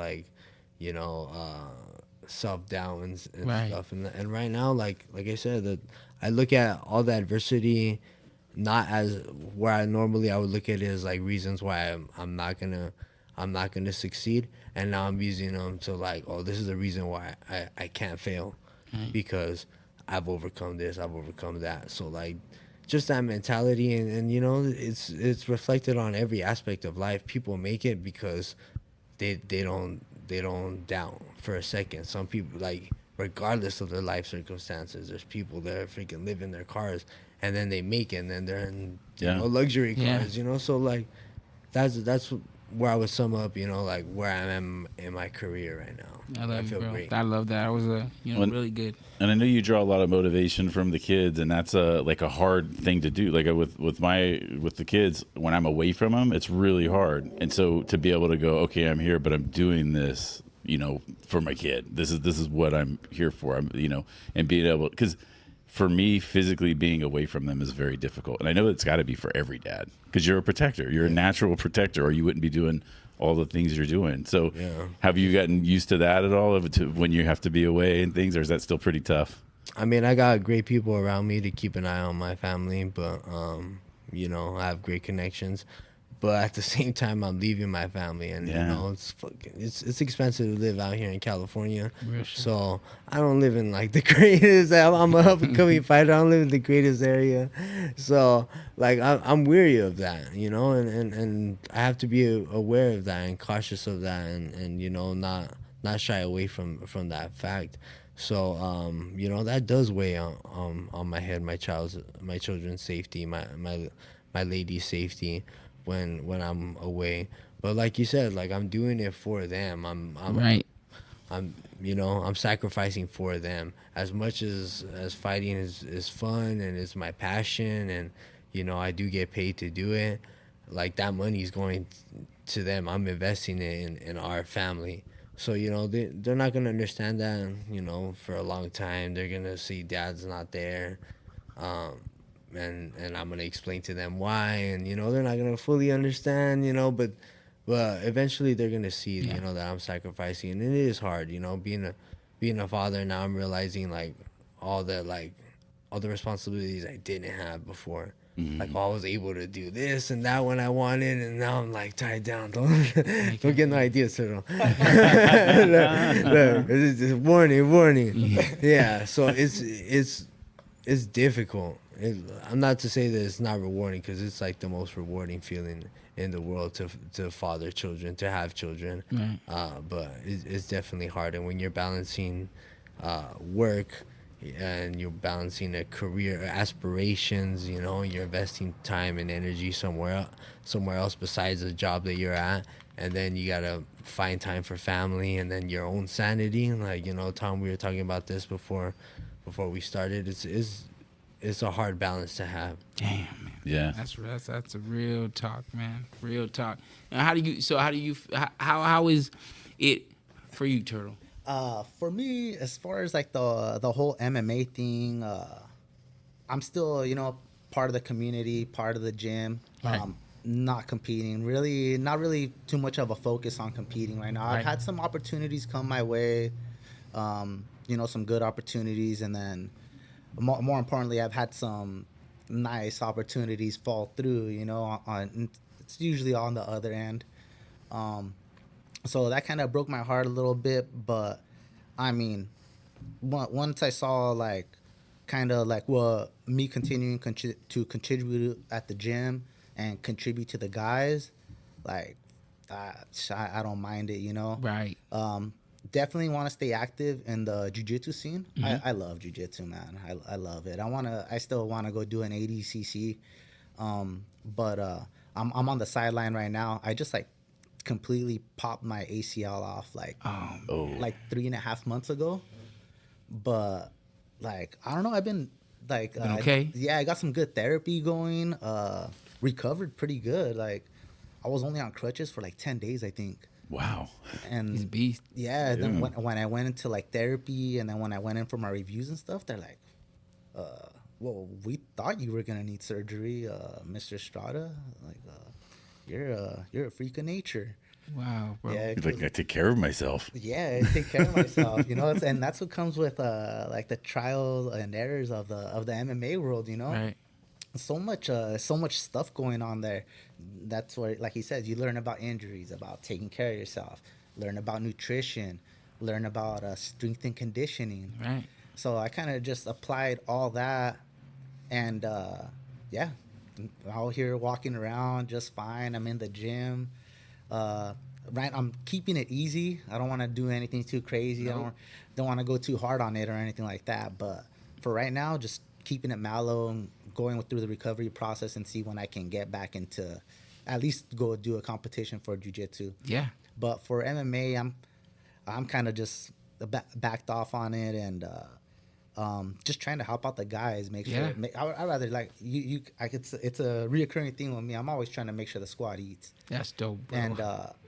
self-doubt and right. stuff. And right now, like I said, that I look at all the adversity not as where I would look at it as like reasons why I'm not gonna succeed, and now I'm using them to like, oh, this is the reason why I can't fail, because I've overcome this, I've overcome that. So like, just that mentality, and it's reflected on every aspect of life. People make it because they don't doubt for a second. Some people, like, regardless of their life circumstances, there's people that freaking live in their cars, and then they make it, and then they're in luxury cars, So like, that's where I would sum up, like where I am in my career right now. I feel great. I love that. I was really good. And I know you draw a lot of motivation from the kids, and that's a hard thing to do. Like with the kids, when I'm away from them, it's really hard. And so to be able to go, okay, I'm here, but I'm doing this, for my kid. This is what I'm here for. And being able, because for me, physically being away from them is very difficult. And I know it's got to be for every dad, because you're a protector. You're a natural protector, or you wouldn't be doing all the things you're doing. So have you gotten used to that at all, when you have to be away and things, or is that still pretty tough? I mean, I got great people around me to keep an eye on my family, but, I have great connections. But at the same time, I'm leaving my family, and it's expensive to live out here in California. So I don't live in like the greatest. I'm an up and coming fighter. I don't live in the greatest area, so like I'm weary of that, and I have to be aware of that and cautious of that, and not shy away from that fact. So that does weigh on my head, my children's safety, my lady's safety when I'm away. But like you said, like, I'm doing it for them. I'm right. I'm sacrificing for them as much as fighting is fun and it's my passion, and I do get paid to do it. Like, that money is going to them. I'm investing it in our family. So they're not gonna understand that for a long time. They're gonna see dad's not there, and I'm gonna explain to them why, and they're not gonna fully understand, but eventually they're gonna see that I'm sacrificing, and it is hard, being a father. Now I'm realizing like all the responsibilities I didn't have before. Like, I was able to do this and that when I wanted, and now I'm like tied down. Don't get no ideas, sir. Warning. Yeah. So it's difficult. I'm not to say that it's not rewarding, because it's like the most rewarding feeling in the world to father children, to have children. But it's definitely hard. And when you're balancing work, and you're balancing a career aspirations, you're investing time and energy somewhere else besides the job that you're at, and then you gotta find time for family and then your own sanity. Like, Tom, we were talking about this before we started. It's a hard balance to have. Damn, man. Yeah, that's a real talk, man. Real talk. Now, how is it for you, Turtle? For me, as far as like the whole MMA thing, I'm still, part of the community, part of the gym. Right. Not competing, really, not really too much of a focus on competing right now. Right. I've had some opportunities come my way, some good opportunities, and then more importantly, I've had some nice opportunities fall through. It's usually on the other end. So that kind of broke my heart a little bit, but I mean, once I saw like kind of like me continuing to contribute at the gym and contribute to the guys, like I don't mind it, Right. Definitely want to stay active in the jiu-jitsu scene. Mm-hmm. I love jiu-jitsu, man. I love it. I still want to go do an ADCC, but I'm on the sideline right now. I just like completely popped my ACL off like 3.5 months ago, but like I don't know, I've been like okay. I got some good therapy going, recovered pretty good. Like I was only on crutches for like 10 days, I think. Wow. And he's a beast. Yeah, then when I went into like therapy, and then when I went in for my reviews and stuff, they're like, well, we thought you were gonna need surgery, Mr. Estrada. Like you're a freak of nature. Wow, bro. Yeah, like I take care of myself. Yeah, I take care of myself. And that's what comes with like the trials and errors of the MMA world. Right. So much stuff going on there. That's where, like he says, you learn about injuries, about taking care of yourself, learn about nutrition, learn about strength and conditioning. Right. So I kind of just applied all that, and out here walking around just fine. I'm in the gym. Right, I'm keeping it easy. I don't want to do anything too crazy. Nope. I don't want to go too hard on it or anything like that. But for right now, just keeping it mellow and going through the recovery process and see when I can get back into, at least go do a competition for jiu-jitsu. Yeah. But for MMA, I'm kind of just backed off on it, and just trying to help out the guys. Make sure. I rather like you. It's a reoccurring thing with me. I'm always trying to make sure the squad eats. That's dope, bro. And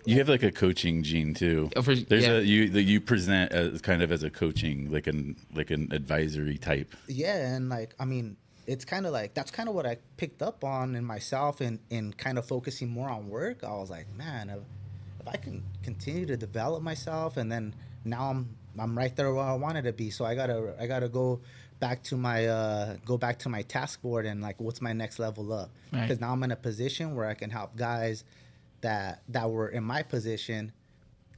you have like a coaching gene too. There's you present as kind of as a coaching, like an advisory type. Yeah, and like I mean, it's kind of like that's kind of what I picked up on in myself, and kind of focusing more on work. I was like, man, if I can continue to develop myself, and then now I'm right there where I wanted to be. So I gotta go back to my task board and like what's my next level up, because now I'm in a position where I can help guys that were in my position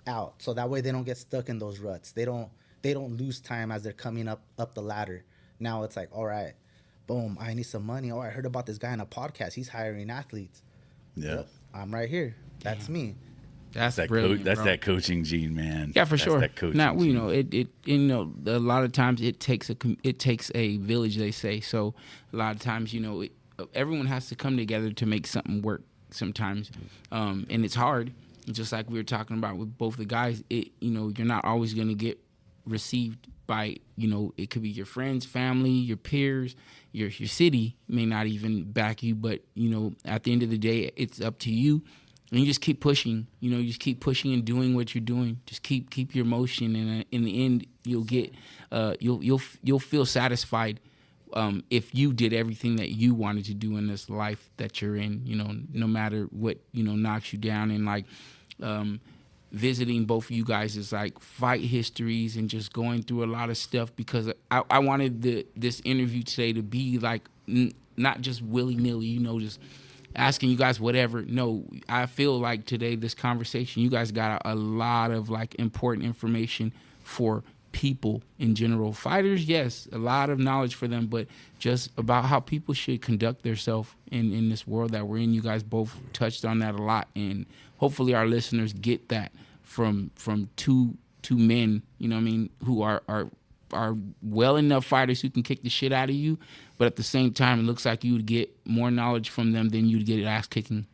out, so that way they don't get stuck in those ruts. They don't lose time as they're coming up the ladder. Now it's like, all right, boom, I need some money. Oh, I heard about this guy on a podcast. He's hiring athletes. Yeah, yep, I'm right here. That's me. That's that brilliant. That's that coaching gene, man. Yeah, for sure. That coaching now, gene. a lot of times it takes a village, they say. So a lot of times, everyone has to come together to make something work sometimes. And it's hard. Just like we were talking about with both the guys, you're not always going to get received by, it could be your friends, family, your peers, your city may not even back you, but, at the end of the day, it's up to you. And you just keep pushing, you just keep pushing and doing what you're doing. Just keep your motion, and in the end, you'll get, you'll feel satisfied if you did everything that you wanted to do in this life that you're in. No matter what knocks you down, and like visiting both of you guys is like fight histories and just going through a lot of stuff, because I wanted this interview today to be like not just willy-nilly, just asking you guys whatever. No, I feel like today, this conversation, you guys got a lot of like important information for people in general. Fighters, yes, a lot of knowledge for them, but just about how people should conduct themselves in this world that we're in. You guys both touched on that a lot, and hopefully our listeners get that from two men, who are well enough fighters who can kick the shit out of you, but at the same time, it looks like you would get more knowledge from them than you'd get ass kicking.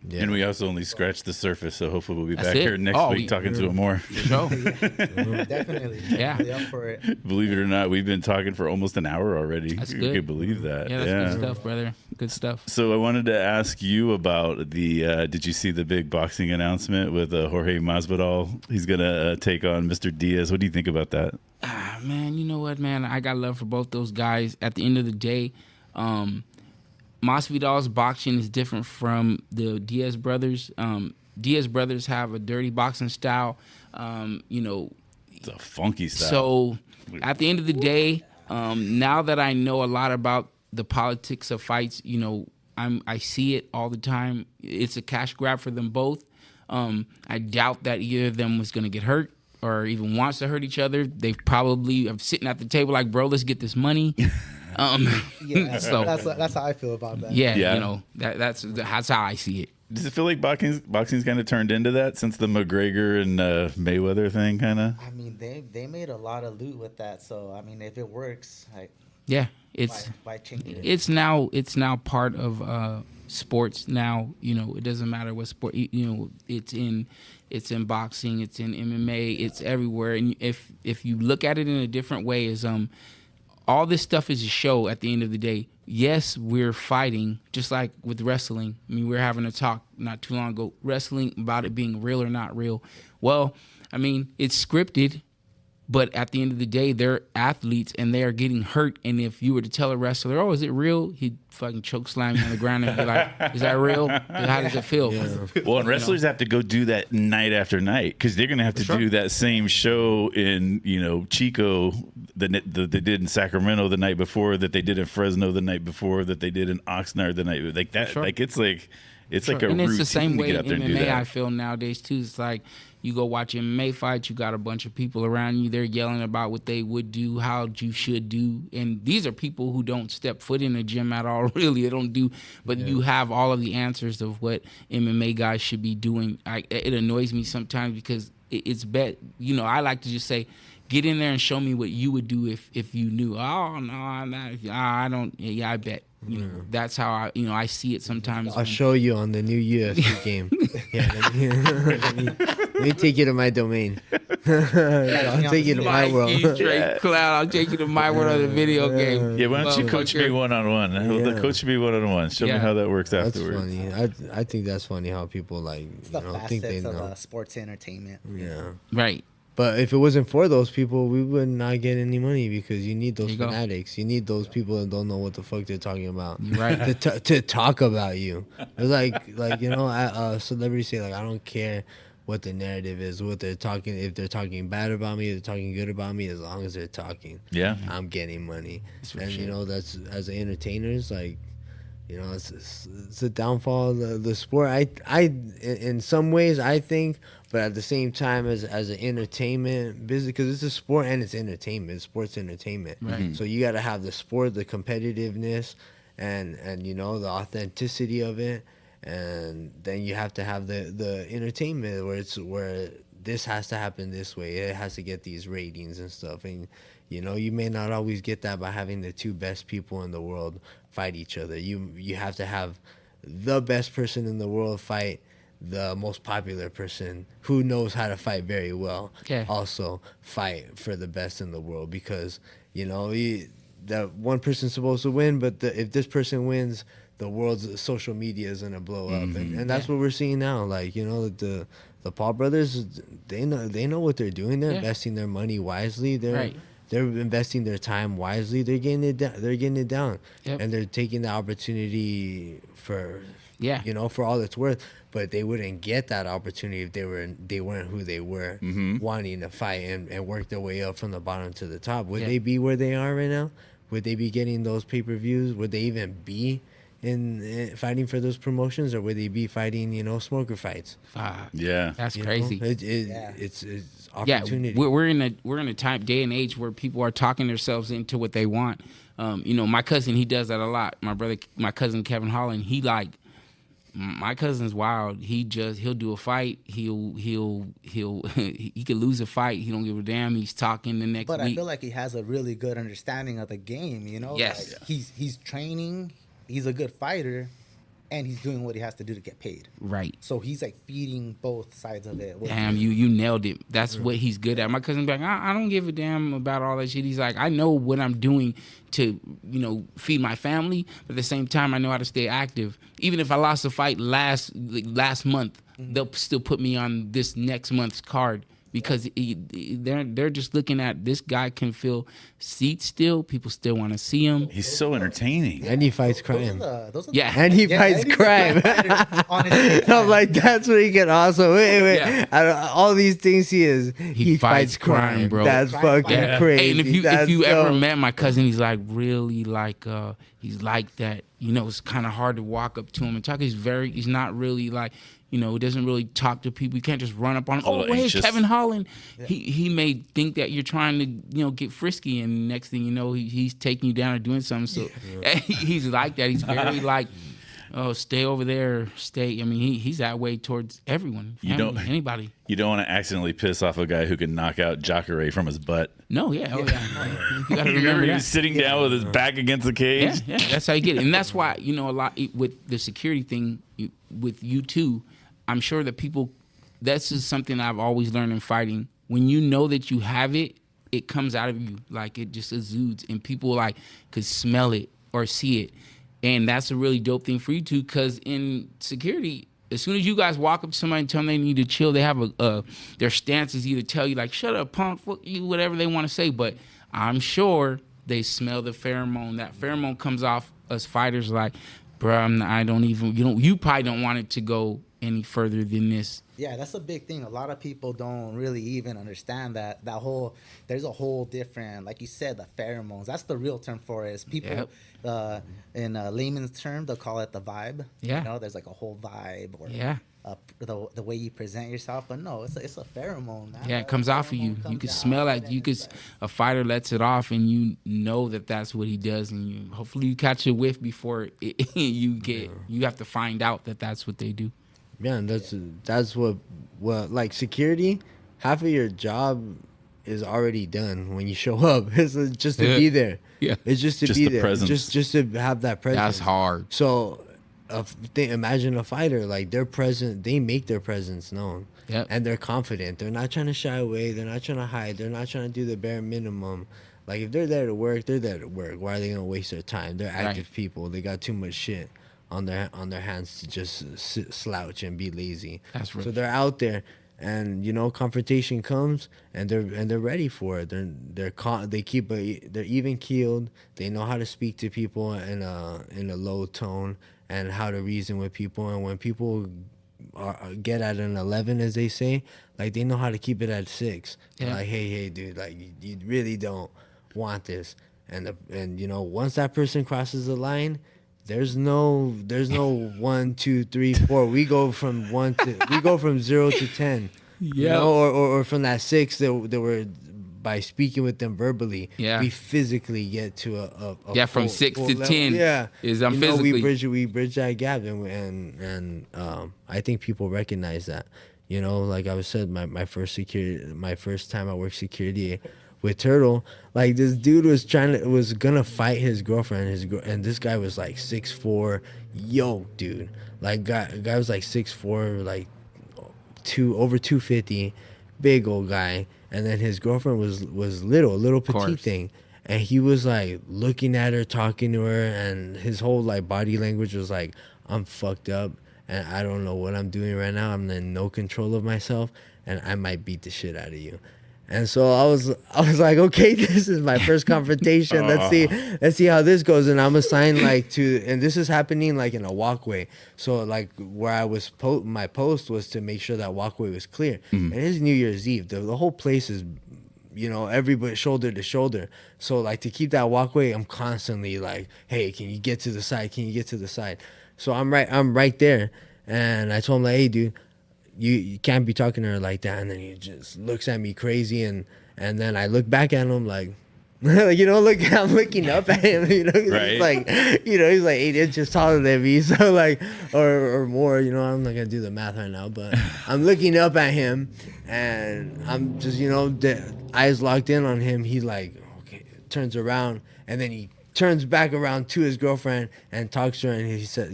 Yeah. And we also only scratched the surface, so hopefully we'll be back here next week talking to him more. Sure. Definitely. Yeah. Up for it. Believe it or not, we've been talking for almost an hour already. That's You good. can believe that. Yeah, that's good stuff, brother. Good stuff. So I wanted to ask you about the, did you see the big boxing announcement with Jorge Masvidal? He's going to take on Mr. Diaz. What do you think about that? Man, you know what, man? I got love for both those guys. At the end of the day, Masvidal's boxing is different from the Diaz brothers. Diaz brothers have a dirty boxing style. It's a funky style. So at the end of the day, now that I know a lot about the politics of fights, I see it all the time. It's a cash grab for them both. I doubt that either of them was going to get hurt or even wants to hurt each other. They probably are sitting at the table like, bro, let's get this money. Yeah, so that's how I feel about that. Yeah. That's how I see it. Does it feel like boxing's kind of turned into that since the McGregor and Mayweather thing, kind of? I mean, they made a lot of loot with that. So I mean, if it works, why change it? It's now part of sports. Now it doesn't matter what sport. It's in boxing. It's in MMA. It's everywhere. And if you look at it in a different way, is all this stuff is a show at the end of the day. Yes, we're fighting, just like with wrestling. I mean, we were having a talk not too long ago, wrestling, about it being real or not real. Well, I mean, it's scripted, but at the end of the day, they're athletes and they are getting hurt. And if you were to tell a wrestler, oh, is it real? He'd fucking choke slam you on the ground and be like, is that real? How does it feel? Yeah. Well, and wrestlers have to go do that night after night because they're going to have to do that same show in, Chico that they did in Sacramento the night before, that they did in Fresno the night before, that they did in Oxnard the night like that. Sure. Like it's like a and routine it's the same way to in get out there and do MMA. that. I feel nowadays too. It's like you go watch MMA fights, you got a bunch of people around you. They're yelling about what they would do, how you should do, and these are people who don't step foot in a gym at all. Really, they don't do. But you have all of the answers of what MMA guys should be doing. It annoys me sometimes because it's bet. I like to just say, get in there and show me what you would do if you knew. Oh no, I'm not. I don't. Yeah, I bet. That's how I see it sometimes. I'll show you on the new UFC game. Let me take you to my domain. I'll take you to my world. I'll take you to my world of the video game. Yeah, why don't you coach me one-on-one? The coach me one-on-one. Show me how that works afterwards. That's funny. I think that's funny how people think they know. Of sports entertainment. Yeah. Right. But if it wasn't for those people, we would not get any money because you need those fanatics. You need those people that don't know what the fuck they're talking about. Right. to talk about you. It's like celebrities say, like, I don't care what the narrative is, what they're talking. If they're talking bad about me, if they're talking good about me, as long as they're talking. Yeah. I'm getting money. And, that's, as entertainers, like, it's a downfall of the sport. I in some ways I think, but at the same time as an entertainment business, because it's a sport and it's entertainment. It's sports entertainment. Right. So you got to have the sport, the competitiveness, and the authenticity of it, and then you have to have the entertainment where this has to happen this way. It has to get these ratings and stuff, and you may not always get that by having the two best people in the world fight each other. You have to have the best person in the world fight the most popular person who knows how to fight very well. Also fight for the best in the world, because that one person's supposed to win, but if this person wins, the world's social media is gonna blow up, and that's what we're seeing now. Like the Paul brothers, they know what they're doing. They're investing their money wisely. They're investing their time wisely. They're getting it down, and they're taking the opportunity for all it's worth. But they wouldn't get that opportunity if they weren't who they were, wanting to fight and work their way up from the bottom to the top. Would they be where they are right now? Would they be getting those pay-per-views? Would they even be in fighting for those promotions, or would they be fighting smoker fights? That's crazy. It's opportunity. Yeah, we're in a day and age where people are talking themselves into what they want. My cousin, he does that a lot. My cousin Kevin Holland, my cousin's wild. He'll do a fight. He could lose a fight. He don't give a damn. He's talking the next week. But I feel like he has a really good understanding of the game. Yes. Like he's training. He's a good fighter, and he's doing what he has to do to get paid. Right. So he's like feeding both sides of it. Damn, you nailed it. That's what he's good at. My cousin's like, I don't give a damn about all that shit. He's like, I know what I'm doing to, feed my family, but at the same time, I know how to stay active. Even if I lost a fight last month, they'll still put me on this next month's card. Because they're just looking at this guy can fill seats still. People still want to see him. He's so entertaining. And he fights crime. And he fights crime. I'm like, that's what he can also. Wait. Yeah. Out of all these things he fights crime, bro. That's fucking crazy. Hey, and if you ever met my cousin, he's like really like he's like that. It's kind of hard to walk up to him and talk. He's not really like. Doesn't really talk to people. You can't just run up on him. Oh, hey, Kevin Holland. Yeah. He may think that you're trying to, get frisky, and next thing you know, he's taking you down or doing something. So he's like that. He's very like, oh, stay over there. Stay. I mean, he's that way towards everyone. Family, anybody. You don't want to accidentally piss off a guy who can knock out Jacare from his butt. No, yeah. Oh, yeah. You got to remember he was sitting down with his back against the cage. Yeah, that's how you get it. And that's why, a lot with the security thing, with you too, I'm sure that people, this is something I've always learned in fighting. When you know that you have it, it comes out of you. Like, it just exudes. And people, could smell it or see it. And that's a really dope thing for you, too, because in security, as soon as you guys walk up to somebody and tell them they need to chill, they have their stance is either tell you, shut up, punk, fuck you, whatever they want to say. But I'm sure they smell the pheromone. That pheromone comes off us fighters bruh, I don't even, you probably don't want it to go any further than this. Yeah, that's a big thing. A lot of people don't really even understand there's a whole different, like you said, the pheromones. That's the real term for it. Is people, in a layman's term, they'll call it the vibe. Yeah. There's a whole vibe or the way you present yourself. But no, it's a pheromone. Man. Yeah, it comes off of you. You can smell it. A fighter lets it off, and you know that's what he does. And hopefully you catch a whiff before you have to find out that that's what they do. Yeah, and that's what like security, half of your job is already done when you show up. It's just to be there. Yeah, it's just to be there. Presence. Just to have that presence. That's hard. So, imagine a fighter, they're present. They make their presence known. Yep. And they're confident. They're not trying to shy away. They're not trying to hide. They're not trying to do the bare minimum. Like, if they're there to work, they're there to work. Why are they gonna waste their time? They're active people. They got too much shit on their hands to just slouch and be lazy. That's right. So they're out there, and confrontation comes, and they're ready for it. They're even keeled. They know how to speak to people in a low tone and how to reason with people. And when people get at an 11, as they say, they know how to keep it at 6. Yeah. Hey, dude, you really don't want this. And once that person crosses the line, there's no 1, 2, 3, 4. We go from 0 to 10. Yeah. Or from that 6 that were by speaking with them verbally. Yeah. We physically get to a from 6 to 10. Yeah. Physically. We bridge that gap, and I think people recognize that. Like I said, my first time I worked security with Turtle, this dude was gonna fight his girlfriend, and this guy was 6'4", dude. Guy was 6'4", over 250, big old guy. And then his girlfriend was little petite thing, and he was looking at her, talking to her, and his whole body language was I'm fucked up, and I don't know what I'm doing right now. I'm in no control of myself, and I might beat the shit out of you. And so I was like, okay, this is my first confrontation. Let's see how this goes. And I'm assigned and this is happening in a walkway. So where I was my post was to make sure that walkway was clear. Mm-hmm. And it's New Year's Eve. The whole place is, everybody shoulder to shoulder. So to keep that walkway, I'm constantly hey, can you get to the side? Can you get to the side? So I'm right there. And I told him hey, dude, you can't be talking to her like that. And then he just looks at me crazy, and then I look back at him look, I'm looking up at him, right. He's 8 inches taller than me, so or more, I'm not gonna do the math right now, but I'm looking up at him, and I'm just, the eyes locked in on him. He okay, turns around, and then he turns back around to his girlfriend and talks to her, and he said,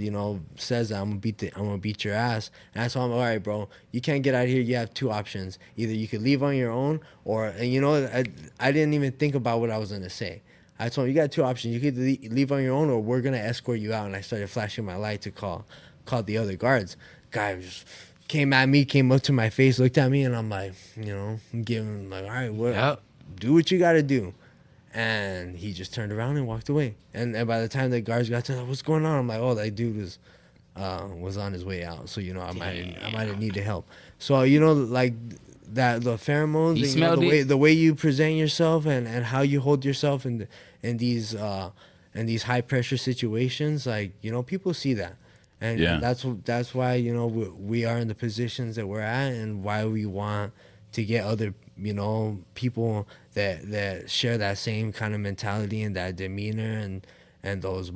says that I'm gonna beat your ass. And I told him, all right, bro, you can't get out of here. You have two options. Either you could leave on your own, or I didn't even think about what I was gonna say. I told him, you got two options. You could leave on your own, or we're gonna escort you out. And I started flashing my light to call the other guards. Guy just came at me, came up to my face, looked at me, and I'm like, giving him like, all right, do what you gotta do. And he just turned around and walked away. And by the time the guards got to what's going on, I'm like, oh, that dude was on his way out. So I might have needed help. So like that, the pheromones, the way you present yourself and how you hold yourself in these high pressure situations, like people see that. And that's why we are in the positions that we're at, and why we want to get other people that share that same kind of mentality and that demeanor and those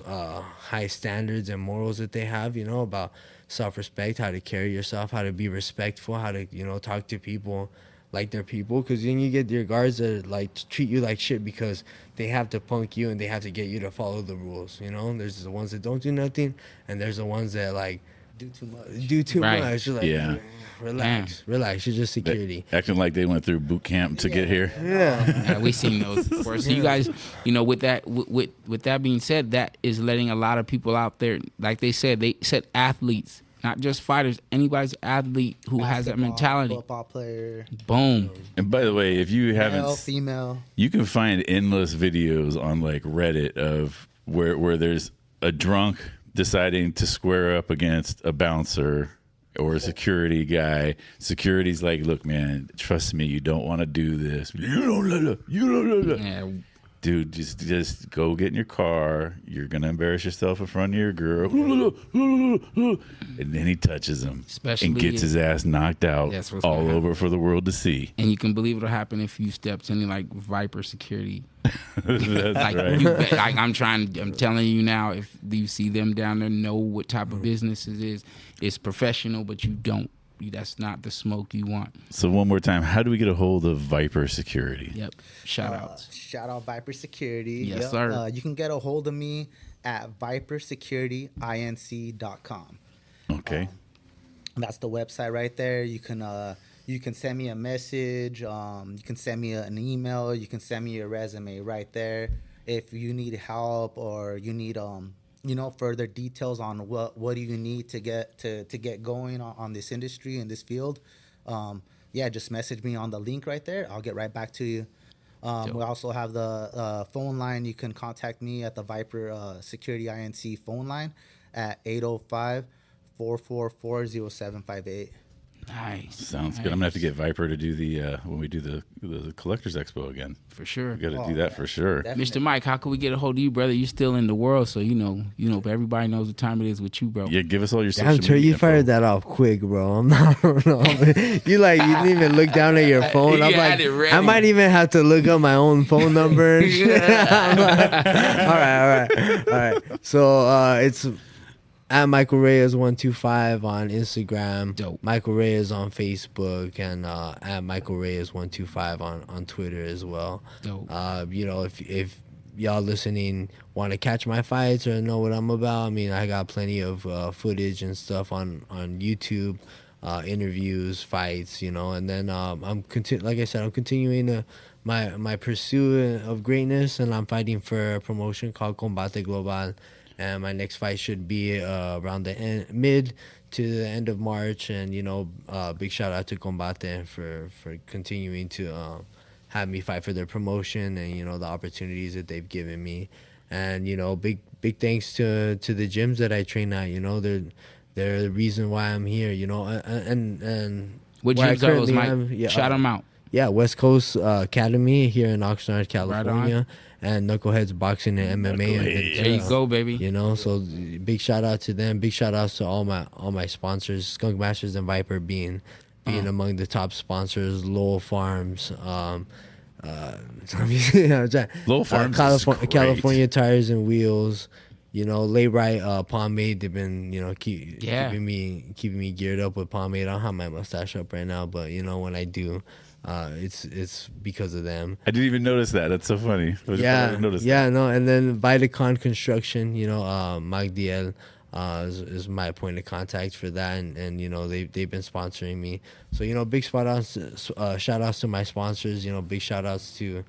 high standards and morals that they have, about self-respect, how to carry yourself, how to be respectful, how to talk to people like they're people. Because then you get your guards that like treat you like shit because they have to punk you and they have to get you to follow the rules. There's the ones that don't do nothing, and there's the ones that like do too much. You're like, relax. You're just security. Acting like they went through boot camp to get here. Yeah, we seen those before. So you guys, with that being said, that is letting a lot of people out there, like they said athletes, not just fighters, anybody's athlete who has that mentality. Football player. Boom. And by the way, if you haven't, female, you can find endless videos on like Reddit of where there's a drunk deciding to square up against a bouncer or a security guy. Security's like, look, man, trust me, you don't want to do this. You don't. Yeah. Dude, just go get in your car. You're gonna embarrass yourself in front of your girl. And then he touches him and gets his ass knocked out all over for the world to see. And you can believe it'll happen if you step to any like Viper security. That's like, right. I'm telling you now, if you see them down there, know what type of business it is. It's professional, but you don't. That's not the smoke you want. So one more time, how do we get a hold of Viper Security? Yep. Shout out Viper Security. Yes, sir. You can get a hold of me at vipersecurityinc.com. Okay. That's the website right there. You can send me a message. You can send me an email. You can send me your resume right there. If you need help or you need further details on what do you need to get going on this industry and this field, just message me on the link right there. I'll get right back to you. We also have the phone line. You can contact me at the Viper Security INC phone line at 805-444-0758. Nice. Sounds good. I'm gonna have to get Viper to do the when we do the Collectors Expo again. For sure. We got to do that for sure. Definitely. Mr. Mike, how can we get a hold of you, brother? You're still in the world, so but everybody knows what time it is with you, bro. Yeah, give us all your social media. I'm sure you fired that off quick, bro. I'm not. You didn't even look down at your phone. I'm like, I might even have to look up my own phone number. And shit. All right. So it's at Michael Reyes 125 on Instagram. Dope. Michael Reyes on Facebook, and at Michael Reyes 125 on Twitter as well. Dope. If y'all listening want to catch my fights or know what I'm about, I mean, I got plenty of footage and stuff on YouTube, interviews, fights, and then like I said, I'm continuing my pursuit of greatness, and I'm fighting for a promotion called Combate Global. And my next fight should be around the mid to the end of March. And, big shout out to Combate for continuing to have me fight for their promotion and, the opportunities that they've given me. And, big thanks to the gyms that I train at. They're the reason why I'm here, and what gyms are those, Mike? Shout them out. Yeah, West Coast Academy here in Oxnard, California. Right, and Knuckleheads Boxing and MMA. There you go, baby. So big shout out to them. Big shout outs to all my sponsors, Skunk Masters and Viper being among the top sponsors. Lowell Farms, Lowell Farms, California Tires and Wheels. Lay Right pomade. They've been keeping me geared up with pomade. I don't have my mustache up right now, but when I do, it's because of them. I didn't even notice that. That's so funny. No. And then Vitacon Construction, Magdiel is my point of contact for that, and they've been sponsoring me. So big shout outs to my sponsors. Big shout outs to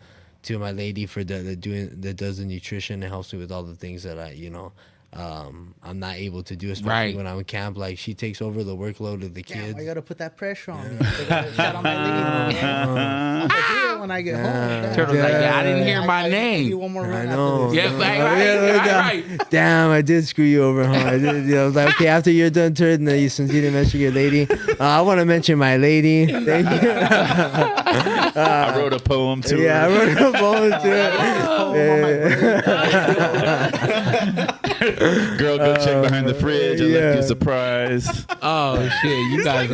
my lady for that does the nutrition and helps me with all the things that I'm not able to do, especially when I'm in camp. Like, she takes over the workload of the kids. I gotta put that pressure on me. Shout out my lady. I'm gonna do it when I get home. Turtle's like, I didn't hear my name. You one more run. I know. Right. Damn, I did screw you over, huh? I did. I was like, okay, after you're done, Turd, and since you didn't mention your lady, I want to mention my lady. Thank you. I wrote a poem to her. Yeah, I wrote a poem to her. Girl, go check behind the fridge. I left you a surprise. Oh shit, you guys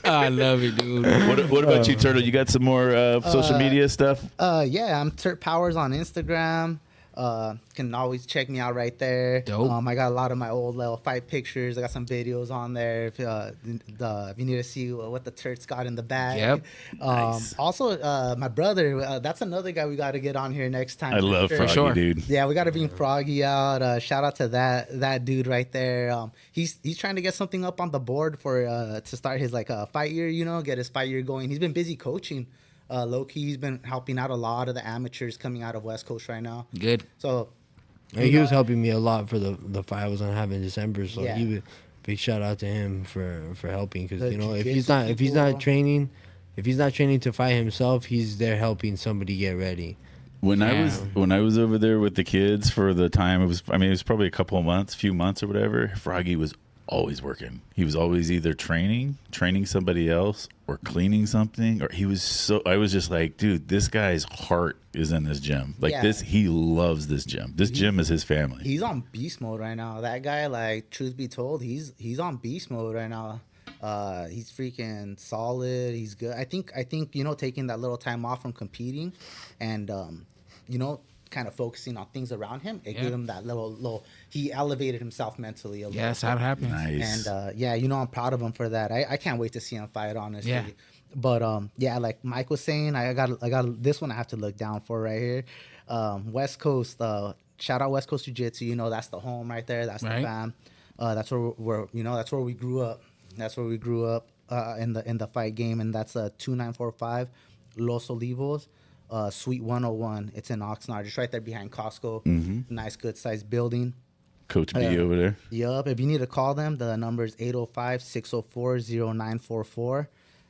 I love it, dude. What about you, Turtle? You got some more social media stuff? Yeah, I'm Turt Powers on Instagram. Can always check me out right there. Dope. I got a lot of my old little fight pictures. I got some videos on there. If you need to see what the Turts got in the bag. Yep. Nice. Also, my brother. That's another guy we got to get on here next time. I love Froggy, dude. Yeah, we got to bring Froggy out. Shout out to that dude right there. He's trying to get something up on the board for to start his fight year. Get his fight year going. He's been busy coaching. Low-key, he's been helping out a lot of the amateurs coming out of West Coast right now. Good. So he was helping me a lot for the fight I was gonna have in December. So he would, big shout out to him for helping, because if he's not training to fight himself, he's there helping somebody get ready. When I was over there with the kids for the time, it was probably a few months or whatever. Froggy was always working. He was always either training somebody else, or cleaning something. Or I was just like, dude, this guy's heart is in this gym. He loves this gym. This gym is his family. He's on beast mode right now. That guy, truth be told, he's on beast mode right now. He's freaking solid. He's good. I think taking that little time off from competing and kind of focusing on things around him, it gave him that little. He elevated himself mentally a little. Yes, that happens. Nice. And I'm proud of him for that. I can't wait to see him fight, honestly. Yeah. But like Mike was saying, I got this one I have to look down for right here. West Coast. Shout out West Coast Jiu-Jitsu. That's the home right there. That's the fam. That's where that's where we grew up. That's where we grew up in the fight game, and that's 2945 Los Olivos. Suite 101. It's in Oxnard, just right there behind Costco. Mm-hmm. Nice, good sized building. Coach B over there. Yup. If you need to call them, the number is 805-604-0944.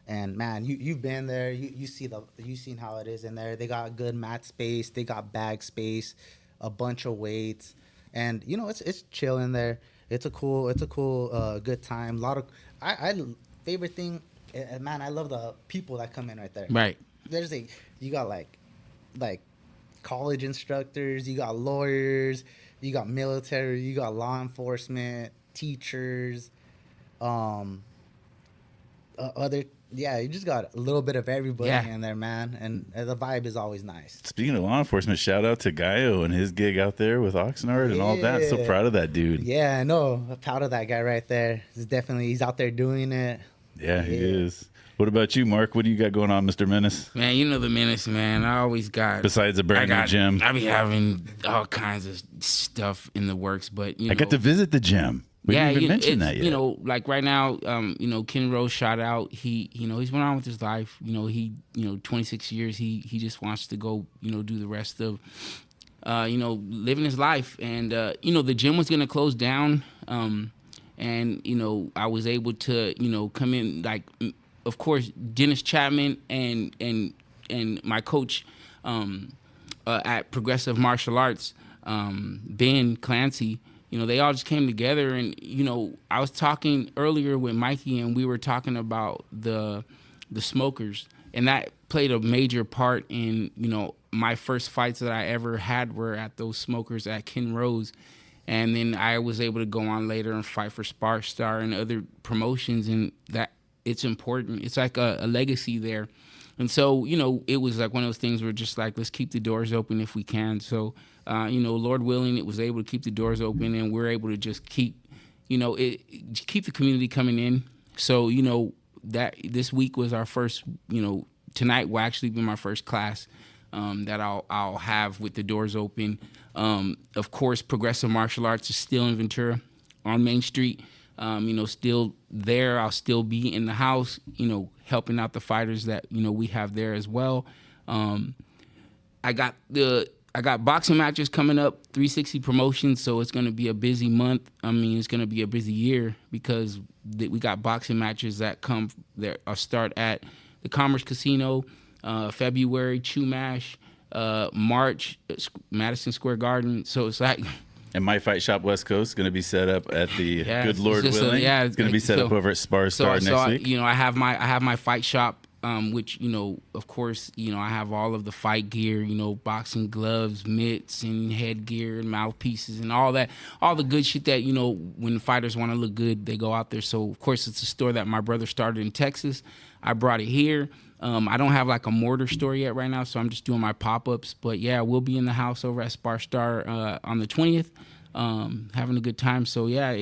And man, you've been there. You've seen how it is in there. They got good mat space. They got bag space, a bunch of weights, and it's chill in there. It's a cool good time. A lot of favorite thing, man. I love the people that come in right there. Right. You got like college instructors, you got lawyers, you got military, you got law enforcement, teachers, you just got a little bit of everybody in there, man, and the vibe is always nice. Speaking of law enforcement, shout out to Gaio and his gig out there with Oxnard and all that. So proud of that dude. Yeah, I know. I'm proud of that guy right there. He's out there doing it. Yeah, he is. What about you, Mark? What do you got going on, Mr. Menace? Man, the Menace, man. I always got... Besides a brand new gym. I be having all kinds of stuff in the works, but, I got to visit the gym. We didn't even mention that yet. Like right now, Ken Rose shot out. He's went on with his life. 26 years. He just wants to go, do the rest of, living his life. And, the gym was going to close down. And, I was able to, come in, like... Of course, Dennis Chapman and my coach at Progressive Martial Arts, Ben Clancy, they all just came together. And, I was talking earlier with Mikey, and we were talking about the smokers. And that played a major part in, my first fights that I ever had were at those smokers at Ken Rose. And then I was able to go on later and fight for Spark Star and other promotions, and that it's important. It's like a legacy there. And so, it was like one of those things where just like, let's keep the doors open if we can. So, Lord willing, it was able to keep the doors open, and we're able to just keep, keep the community coming in. So, that this week was our first, tonight will actually be my first class that I'll have with the doors open. Of course, Progressive Martial Arts is still in Ventura on Main Street. Still there. I'll still be in the house, helping out the fighters that, we have there as well. I got boxing matches coming up, 360 Promotions, so it's going to be a busy month. It's going to be a busy year because we got boxing matches that come there. I'll start at the Commerce Casino, February, Chumash, March, Madison Square Garden. So it's like... And My Fight Shop West Coast is going to be set up at the Good Lord willing. It's going to be set up over at Star next week. I have my fight shop, which of course, I have all of the fight gear, boxing gloves, mitts, and headgear, and mouthpieces, and all that, all the good shit that when fighters want to look good, they go out there. So of course, it's a store that my brother started in Texas. I brought it here. I don't have like a mortar store yet right now, so I'm just doing my pop-ups. But yeah, we'll be in the house over at Star on the 20th, having a good time. So yeah,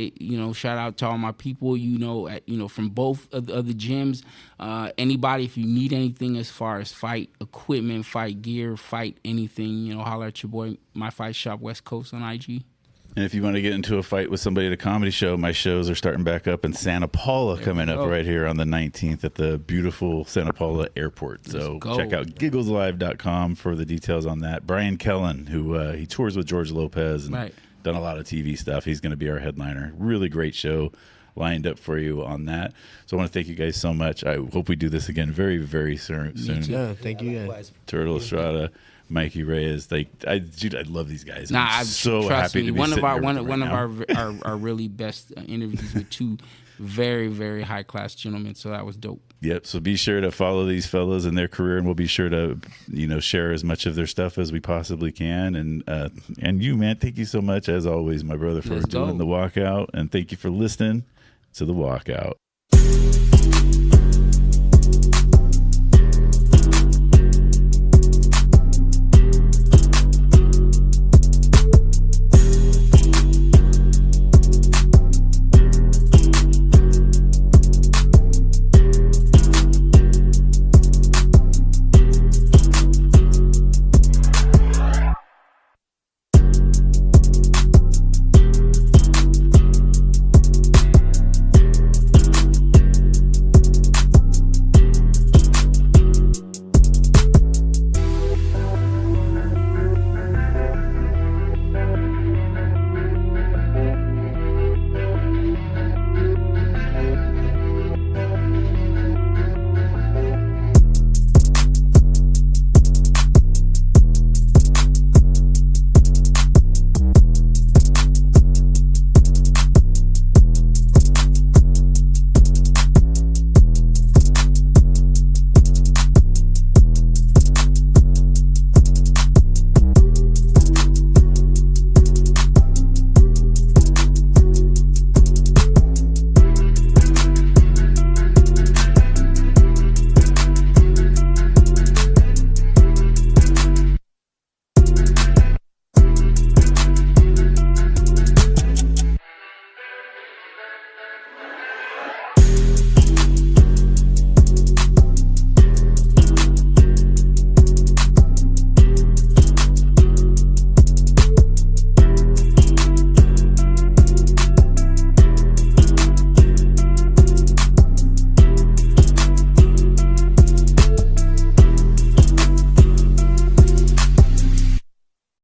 shout out to all my people, from both of the gyms. Anybody, if you need anything as far as fight equipment, fight gear, fight anything, holler at your boy, My Fight Shop West Coast on IG. And if you want to get into a fight with somebody at a comedy show, my shows are starting back up in Santa Paula coming up right here on the 19th at the beautiful Santa Paula Airport. So check out giggleslive.com for the details on that. Brian Kellen, who he tours with George Lopez and done a lot of TV stuff. He's going to be our headliner. Really great show lined up for you on that. So I want to thank you guys so much. I hope we do this again very, very soon. Yeah, thank you guys. Turtle Estrada. Mikey Reyes, I love these guys. I'm so happy to be one of our our really best interviews with two very, very high class gentlemen. So that was dope. Yep. So be sure to follow these fellas in their career, and we'll be sure to share as much of their stuff as we possibly can. And you, man, thank you so much as always, my brother, for doing the Walkout, and thank you for listening to the Walkout.